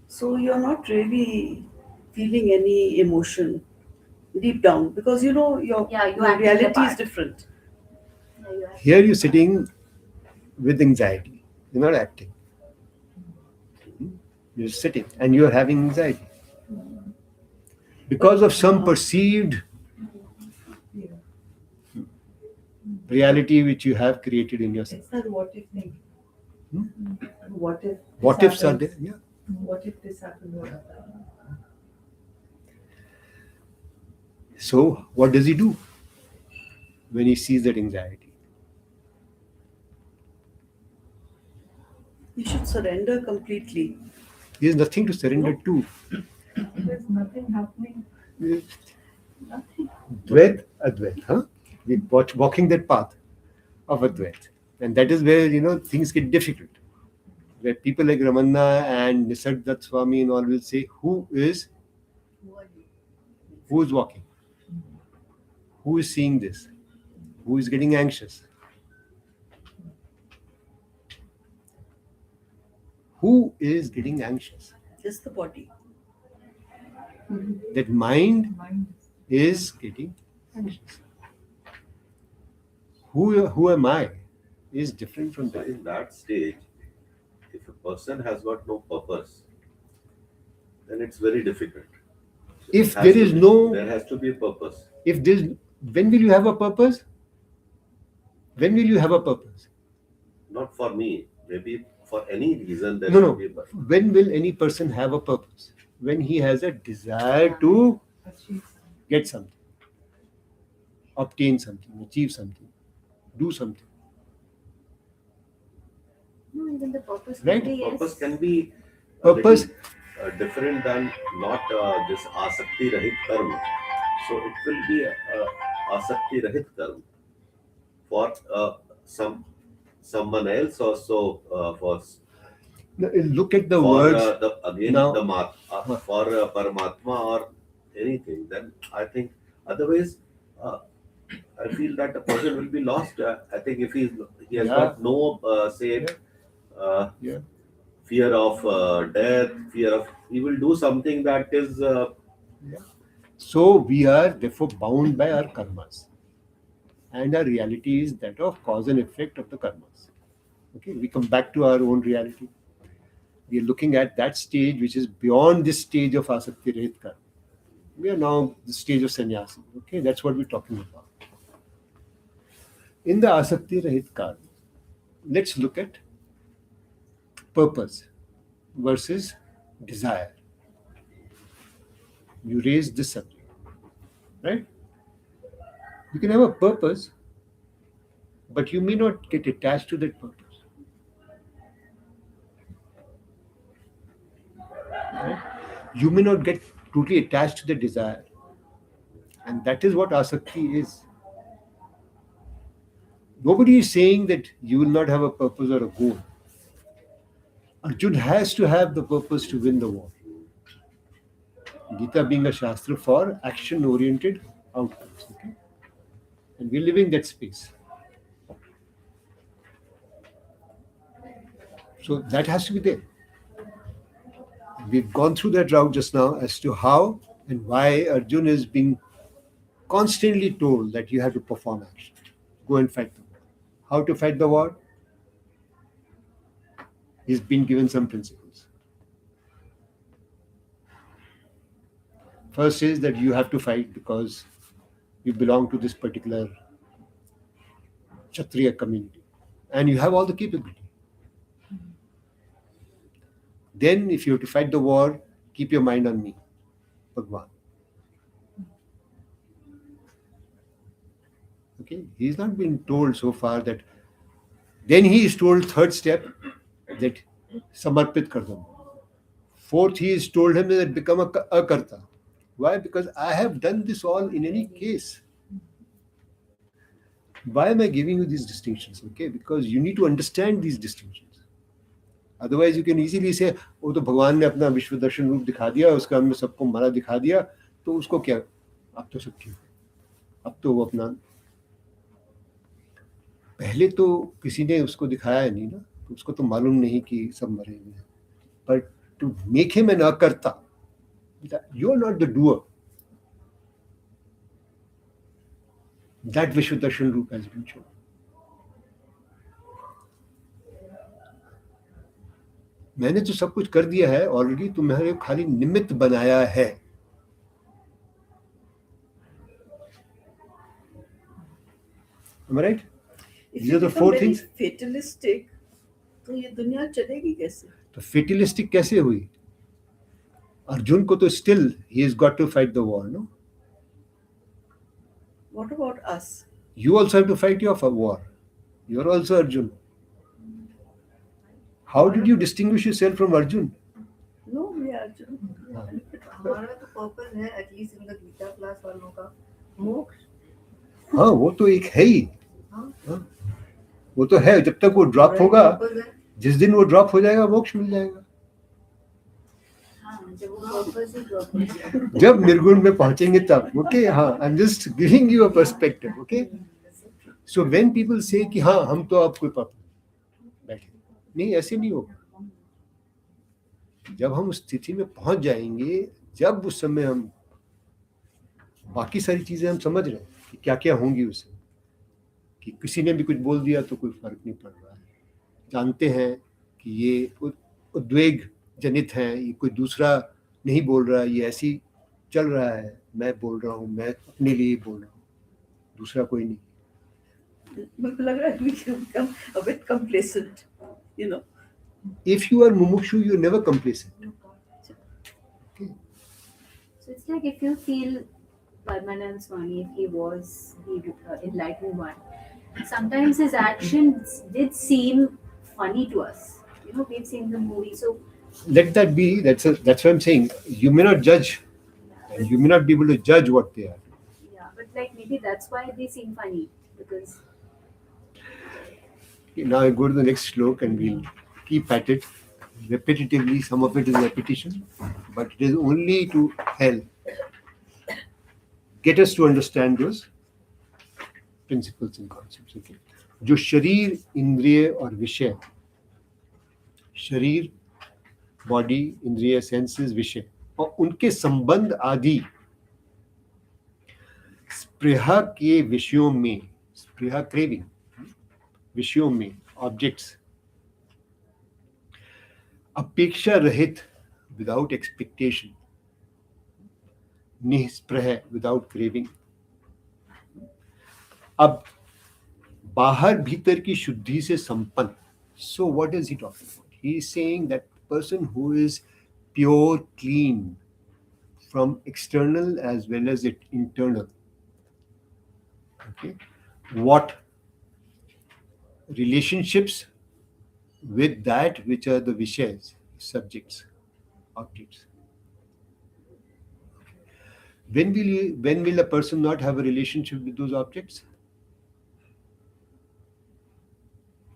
D: so you're not really feeling any emotion deep down because you know your
B: Yeah, you
D: your
B: act the
D: reality is
B: part.
D: different.
B: Yeah, you have
A: here you're sitting with anxiety. You're not acting. You're sitting and you're having anxiety because of some perceived reality which you have created in yourself.
E: It's that what if thing. What if? this
A: What ifs are
E: happens?
A: there? Yeah.
E: What if this happened? What happened?
A: So what does he do when he sees that anxiety?
D: You should surrender completely.
A: There's nothing to surrender to.
E: There's nothing happening. Nothing.
A: Dvait, Advait, huh? We're walking that path of Advait. And that is where, things get difficult. Where people like Ramanna and Nisargadatta Swami and all will say, who is walking? Who is seeing this? Who is getting anxious? Who is getting anxious?
D: Just the body.
A: That mind
E: Mind.
A: is getting anxious. Who am I is different from
F: So
A: that.
F: in that stage, if a person has got no purpose, then it's very difficult. So
A: If
F: it has
A: there
F: to
A: is
F: be-
A: no-
F: there has to be a purpose.
A: If there's, when will you have a purpose? When will you have a purpose?
F: Not for me, maybe for any reason there
A: No,
F: should
A: no.
F: be a purpose.
A: When will any person have a purpose? When he has a desire to
E: Achieve.
A: get something, obtain something, achieve something, do something.
B: No, even the purpose
A: Right?
B: can be yes.
F: Purpose can be
A: Purpose-
F: different than not this asakti rahit karma. So it will be asakti rahit karma for someone else also for
A: Look at the
F: for
A: words. Now-
F: for Paramatma or anything, then I think otherwise I feel that the person will be lost. I think if he has
A: Yeah.
F: got no
A: Yeah.
F: fear of death, he will do something that is
A: So we are therefore bound by our karmas. And our reality is that of cause and effect of the karmas. Okay, we come back to our own reality. We are looking at that stage which is beyond this stage of asakti rahit karma. We are now the stage of sannyasi. Okay, that's what we're talking about. In the asakti rahit karma, let's look at purpose versus desire. You raised this subject, right? You can have a purpose, but you may not get attached to that purpose. Right? You may not get totally attached to the desire. And that is what asakti is. Nobody is saying that you will not have a purpose or a goal. Arjun has to have the purpose to win the war. Gita being a shastra for action-oriented outcomes. Okay? And we're living that space. So that has to be there. We've gone through that route just now as to how and why Arjun is being constantly told that you have to perform action. Go and fight the war. How to fight the war? He's been given some principles. First is that you have to fight because you belong to this particular Kshatriya community, and you have all the capability. Then, if you have to fight the war, keep your mind on me, Bhagwan. Okay, he's not been told so far that. Then he is told third step that samarpit kar do. Fourth, he is told him that become a akarta. Why? Because I have done this all in any case. Why am I giving you these distinctions? Okay, because you need to understand these distinctions. Otherwise, you can easily say, वो तो भगवान ने अपना विश्व दर्शन रूप दिखा दिया, उसका हमने सबको मरा दिखा दिया, तो उसको क्या? अब तो सब ठीक, अब तो वो अपना पहले तो किसी ने उसको दिखाया नहीं ना, तो उसको तो मालूम नहीं कि सब मरे हुए हैं. But to make him an akarta, you are not the doer. That Vishwa Darshan Roop has been shown. मैंने तो सब कुछ कर दिया है ऑलरेडी, तुम्हारे खाली निमित्त बनाया है. Am I right?
D: If
A: These
D: you
A: are the
D: become
A: four
D: very
A: things.
D: fatalistic, तो ये दुनिया चलेगी कैसे?
A: तो फेटिलिस्टिक कैसे हुई? अर्जुन को तो still he has got to fight the war, no?
D: What about us?
A: You also have to fight your war. You are also Arjun. How did you distinguish yourself from Arjun?
D: No, we are Arjun.
C: हमारा तो purpose है at least in the Gita class वालों का मोक्ष.
A: हाँ, वो तो एक है ही. हाँ, वो तो है. जब तक वो ड्रॉप होगा,
C: पर्पस है.
A: जिस दिन वो ड्रॉप हो जाएगा, मोक्ष मिल जाएगा.
B: हाँ, जब वो purpose ही drop हो जाए.
A: जब निर्गुण में पहुंचेंगे तब. ओके, हाँ, I am just giving you a perspective. Okay, so when people से कि हाँ हम तो अब कोई पर्पस बैठे नहीं, ऐसे नहीं होगा. जब हम उस स्थिति में पहुंच जाएंगे, जब उस समय हम बाकी सारी चीजें हम समझ रहे हैं कि क्या क्या होंगी उससे, कि किसी ने भी कुछ बोल दिया तो कोई फर्क नहीं पड़ रहा है. जानते हैं कि ये उद्वेग जनित है, ये कोई दूसरा नहीं बोल रहा है, ये ऐसी चल रहा है, मैं बोल रहा हूँ, मैं अपने लिए बोल रहा हूँ, दूसरा कोई नहीं.
D: मेरे को लग रहा है we can become a bit complacent, you know.
A: If you are mumukshu, you are never complacent. Okay.
B: So it's like if you feel Parmanand Swami, if he was the enlightened one, sometimes his actions did seem funny to us. You know, we've seen the movie, so
A: Let that be. That's what I'm saying. You may not judge, and you may not be able to judge what they are.
B: yeah, but like maybe that's why they seem funny, because
A: Now I go to the next slok and we'll keep at it repetitively. Some of it is repetition, but it is only to help get us to understand those principles and concepts. Okay. जो शरीर, इंद्रिय और विषय, शरीर, body, इंद्रिय, senses, विषय और उनके संबंध आदि स्पृहा के विषयों में, स्पृहा क्रेविंग, विषयों में, ऑब्जेक्ट्स, अपेक्षा रहित, विदाउट एक्सपेक्टेशन, निस्पृह, विदाउट क्रेविंग. अब बाहर भीतर की शुद्धि से संपन्न. So what is he talking about? He is saying that person who is pure, clean from external as well as internal. Okay, what relationships with that which are the vishayas, subjects, objects. When will a person not have a relationship with those objects?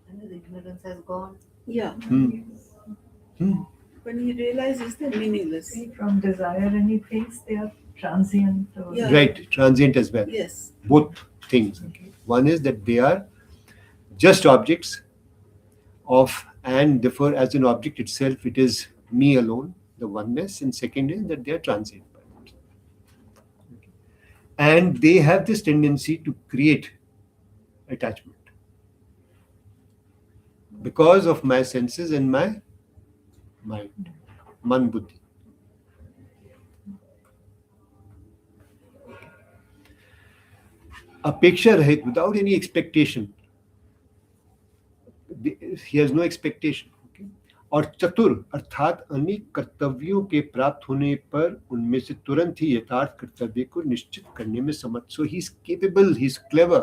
C: And the ignorance has gone.
D: Yeah. When he realizes they're meaningless.
E: Free from desire any things, they are transient. Or
D: Yeah.
A: Right, transient as well.
D: Yes.
A: Both things. Okay. One is that they are just objects of, and therefore as an object itself it is me alone, the oneness, and second is that they are transient. Okay. And they have this tendency to create attachment because of my senses and my mind, man buddhi. Apeksha rahit, without any expectation, he has no expectation. Okay? और चतुर अर्थात अनेक कर्तव्यों के प्राप्त होने पर उनमें से तुरंत ही यथार्थ कर्तव्य को निश्चित करने में समर्थ. So he is capable, he is clever,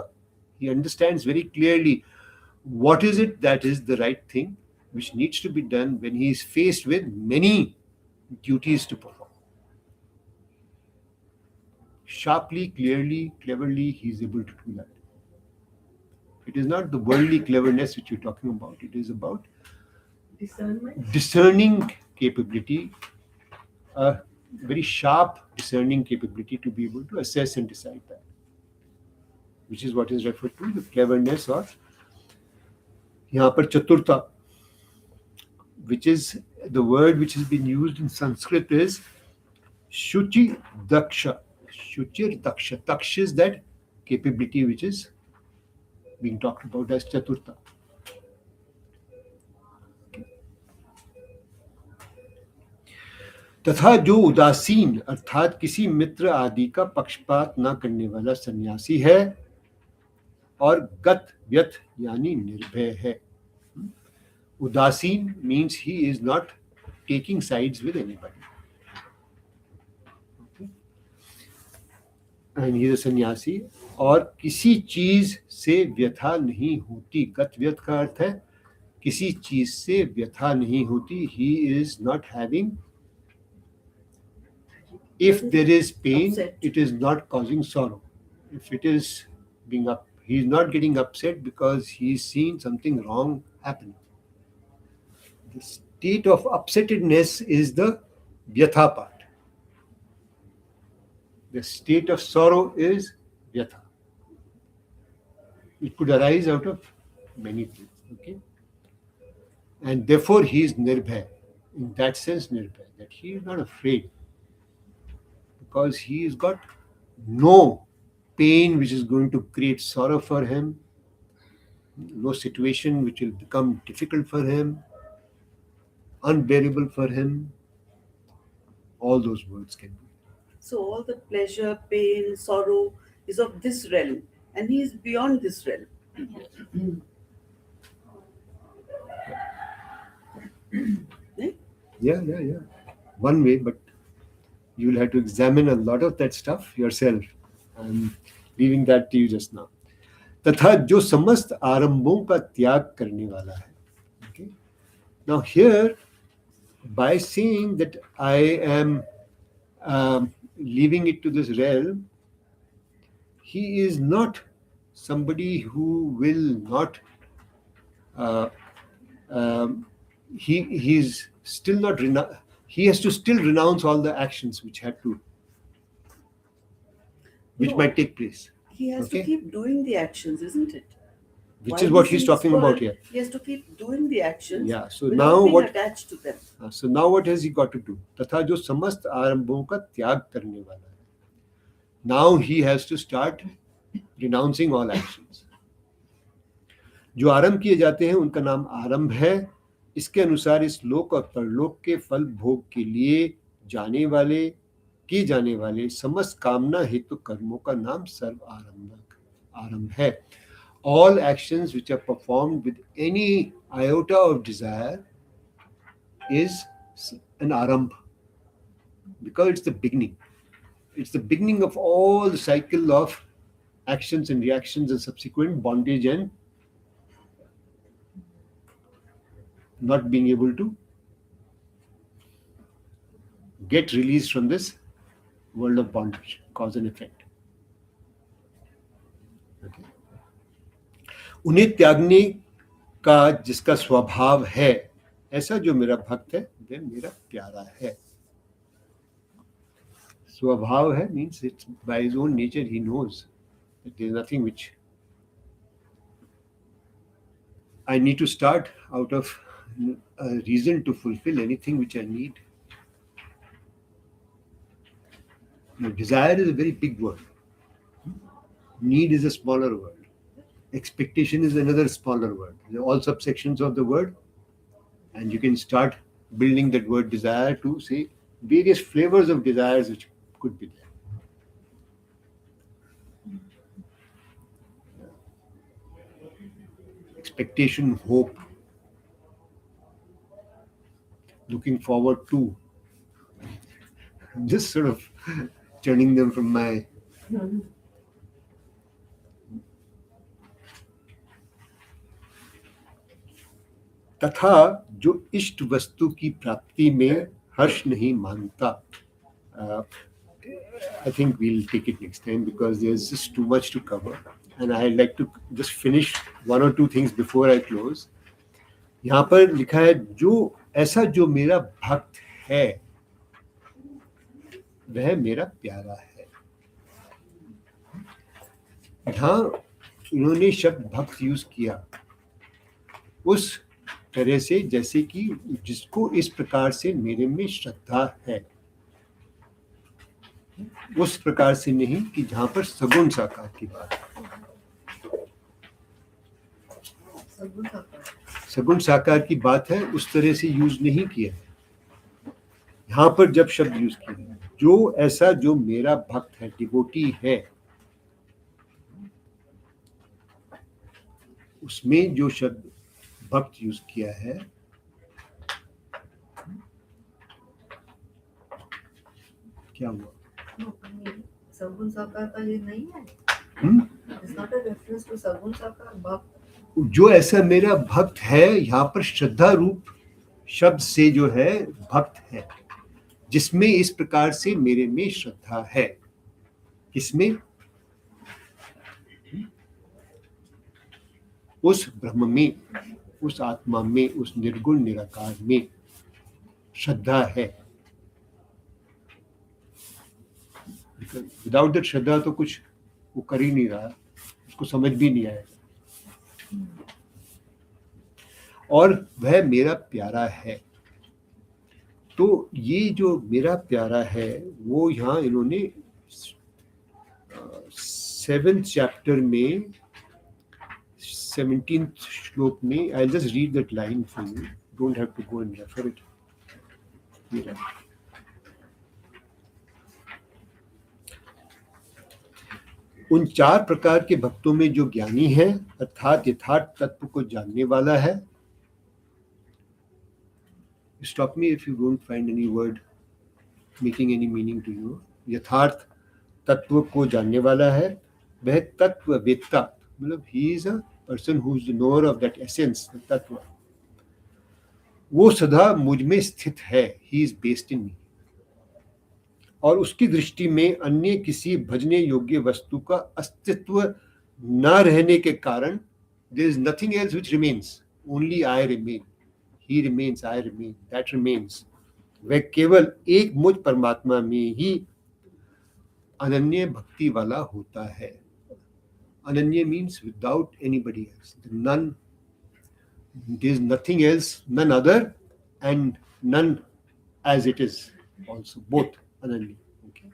A: he understands very clearly what is it that is the right thing which needs to be done when he is faced with many duties to perform. Sharply, clearly, cleverly, he is able to do that. It is not the worldly cleverness which you're talking about. It is about
E: Discernment.
A: discerning capability, a very sharp discerning capability to be able to assess and decide that, which is what is referred to the cleverness or यहाँ पर चतुरता, which is the word which has been used in Sanskrit is Shuchi Daksha. Shuchir Daksha. Daksha is that capability which is being talked about as Chaturta. तथा जो उदासीन अर्थात किसी मित्र आदि का पक्षपात न करने वाला सन्यासी है और गत व्यथ यानी निर्भय है. उदासीन means he is not taking sides with anybody. And he is a सन्यासी और किसी चीज से व्यथा नहीं होती. गत व्यथ का अर्थ है किसी चीज से व्यथा नहीं होती. He is not having, if there is pain,
D: Upset.
A: it is not causing sorrow. If it is being up, he is not getting upset because he is seeing something wrong happen. The state of upsettedness is the vyatha part. The state of sorrow is vyatha. It could arise out of many things. Okay, and therefore he is nirbhay. In that sense, nirbhay, that he is not afraid because he has got no pain which is going to create sorrow for him, no situation which will become difficult for him, unbearable for him. All those words can be.
D: So all the pleasure, pain, sorrow is of this realm, and he is beyond this realm. Eh?
A: Yeah. One way, but you will have to examine a lot of that stuff yourself. I'm leaving that to you just now. तथा जो समस्त आरंभों का त्याग करने वाला है. Okay? Now here, by saying that I am leaving it to this realm, he is not somebody who will not. He is still not. He has to still renounce all the actions which
D: No.
A: might take place.
D: He has
A: Okay.
D: to keep doing the actions, isn't it?
A: Which
D: While
A: is what
D: in
A: he's
D: this
A: talking about
D: world,
A: here.
D: He has to keep doing the actions.
A: Yeah. So
D: without
A: now
D: being
A: what?
D: attached to them.
A: So now what has he got to do? तथा जो समस्त आरंभों का त्याग करने वाला है. Now he has to start renouncing all actions. जो आरंभ किए जाते हैं उनका नाम आरंभ है. इसके अनुसार इस लोक और परलोक के फल भोग के लिए किए जाने वाले समस्त कामना हेतु कर्मों का नाम सर्व आरंभ है. All actions which are performed with any iota of desire is an arambh, because it's the beginning. It's the beginning of all the cycle of actions and reactions and subsequent bondage and not being able to get released from this world of bondage, cause and effect. Okay. उन्हें त्यागने का जिसका स्वभाव है, ऐसा जो मेरा भक्त है वह मेरा प्यारा है. स्वभाव है means it's by his own nature he knows that there is nothing which I need to start out of a reason to fulfill anything which I need. Now, desire is a very big word. Need is a smaller word. Expectation is another smaller word. They're all subsections of the word, and you can start building that word desire to say various flavors of desires which could be there. Expectation, hope, looking forward to. I'm just sort of turning them from my तथा जो इष्ट वस्तु की प्राप्ति में हर्ष नहीं मानता. I think we'll take it next time because there's just too much to cover, and I'd like to just finish one or two things before I close. यहाँ पर लिखा है जो ऐसा जो मेरा भक्त है वह मेरा प्यारा है. यहाँ इन्होंने शब्द भक्त यूज किया उस तरह से जैसे कि जिसको इस प्रकार से मेरे में श्रद्धा है, उस प्रकार से नहीं कि जहां पर सगुण साकार की बात है. सगुण साकार की बात है उस तरह से यूज नहीं किया. यहां पर जब शब्द यूज किया जो ऐसा जो मेरा भक्त है, डिवोटी है, उसमें जो शब्द भक्त यूज किया है क्या हुआ?
C: सगुण साकार का ये नहीं है. It's not a reference to सगुण साकार भक्त.
A: जो ऐसा मेरा भक्त है, यहाँ पर श्रद्धा रूप शब्द से जो है भक्त है, जिसमें इस प्रकार से मेरे में श्रद्धा है. किसमें? उस ब्रह्म में, उस आत्मा में, उस निर्गुण निराकार में श्रद्धा है. विदाउट दैट श्रद्धा तो कुछ वो कर ही नहीं रहा, उसको समझ भी नहीं आएगा. और वह मेरा प्यारा है. तो ये जो मेरा प्यारा है वो यहाँ इन्होंने 7th चैप्टर में 17th श्लोक में, I'll just read that line for you. Don't have to go and refer it. Here. उन 4 प्रकार के भक्तों में जो ज्ञानी है अर्थात यथार्थ तत्व को जानने वाला है. Stop me if you don't find any word making any meaning to you. यथार्थ तत्व को जानने वाला है, वह तत्ववेत्ता, मतलब he is a person who is the knower of that essence, the तत्व. वो सदा मुझ में स्थित है, he is based in me. और उसकी दृष्टि में अन्य किसी भजने योग्य वस्तु का अस्तित्व न रहने के कारण there is nothing else which remains, only I remain. He remains, I remain, that remains. वह केवल एक मुझ परमात्मा में ही अनन्य भक्ति वाला होता है. अनन्य means without anybody else. None, there is nothing else, none other, and none as it is also, both अनन्य. Okay.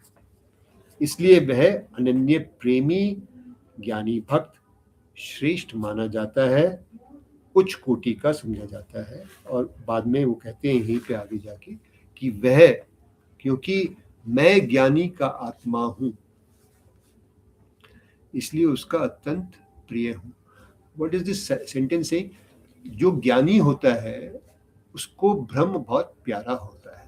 A: इसलिए वह अनन्य प्रेमी ज्ञानी भक्त श्रेष्ठ माना जाता है, उच्च कोटि का समझा जाता है. और बाद में वो कहते हैं यहीं पे आगे जाके कि वह, क्योंकि मैं ज्ञानी का आत्मा हूं इसलिए उसका अत्यंत प्रिय हूं. व्हाट इज दिस सेंटेंस से? जो ज्ञानी होता है उसको ब्रह्म बहुत प्यारा होता है.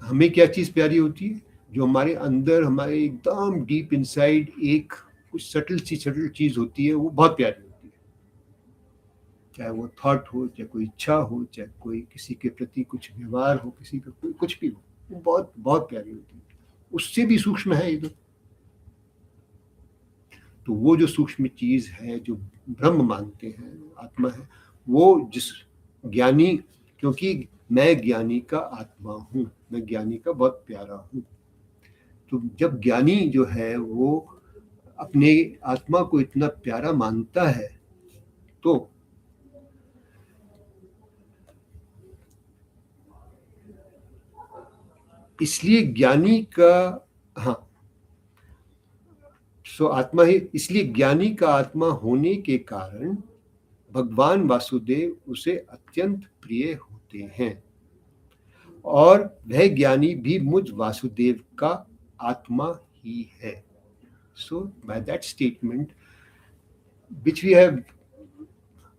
A: हमें क्या चीज प्यारी होती है? जो हमारे अंदर, हमारे एकदम डीप इनसाइड एक कुछ सटल चीज होती है, वो बहुत प्यारी होती है. चाहे वो थॉट हो, चाहे कोई इच्छा हो, चाहे कोई किसी के प्रति कुछ व्यवहार हो, किसी का कोई कुछ भी हो, वो बहुत बहुत प्यारी होती है. उससे भी सूक्ष्म है ये तो वो जो सूक्ष्म चीज है जो ब्रह्म मानते हैं, आत्मा है, वो जिस ज्ञानी, क्योंकि मैं ज्ञानी का आत्मा हूं, मैं ज्ञानी का बहुत प्यारा हूं. तो जब ज्ञानी जो है वो अपने आत्मा को इतना प्यारा मानता है तो इसलिए ज्ञानी का, हाँ, सो आत्मा ही, इसलिए ज्ञानी का आत्मा होने के कारण भगवान वासुदेव उसे अत्यंत प्रिय होते हैं. और वह ज्ञानी भी मुझ वासुदेव का आत्मा ही है. So by that statement which we have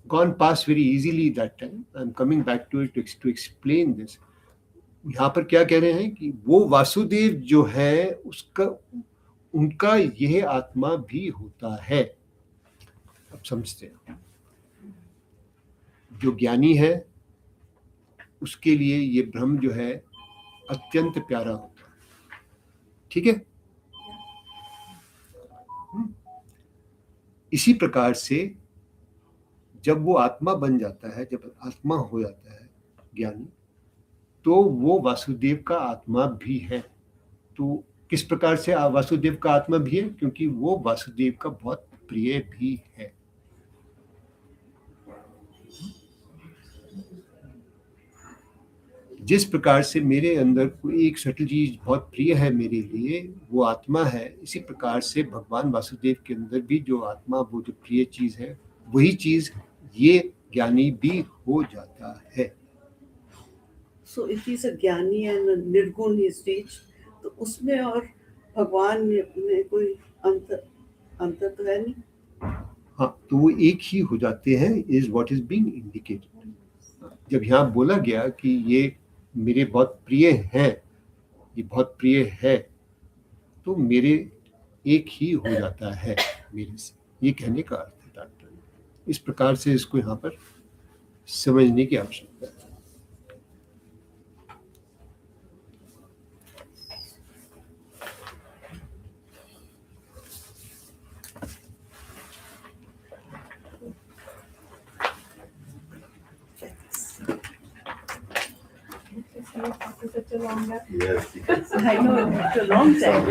A: gone past very easily that time. I'm coming back to it to explain this. यहाँ पर क्या कह रहे हैं कि वो वासुदेव जो है उसका उनका यह आत्मा भी होता है. अब समझते हैं, जो ज्ञानी है उसके लिए ये ब्रह्म जो है अत्यंत प्यारा होता है. ठीक है. इसी प्रकार से जब वो आत्मा बन जाता है, जब आत्मा हो जाता है ज्ञानी, तो वो वासुदेव का आत्मा भी है. तो किस प्रकार से वासुदेव का आत्मा भी है? क्योंकि वो वासुदेव का बहुत प्रिय भी है. जिस प्रकार से मेरे अंदर कोई एक सटल चीज बहुत प्रिय है मेरे लिए, वो आत्मा है, इसी प्रकार से भगवान वासुदेव के अंदर भी जो आत्मा, वो जो प्रिय चीज है, वही चीज ये ज्ञानी भी हो जाता है.
D: So if he's a ज्ञानी and a निर्गुण stage, तो उसमें और भगवान में कोई अंतर तो है नहीं.
A: हाँ, तो वो एक ही हो जाते हैं, is what is being indicated. जब यहाँ बोला गया कि ये मेरे बहुत प्रिय हैं, ये बहुत प्रिय है, तो मेरे एक ही हो जाता है मेरे से, ये कहने का अर्थ है तात्पर्य. इस प्रकार से इसको यहाँ पर समझने की आवश्यकता है.
E: After such a long gap.
F: Yes.
D: I know, it's a long time.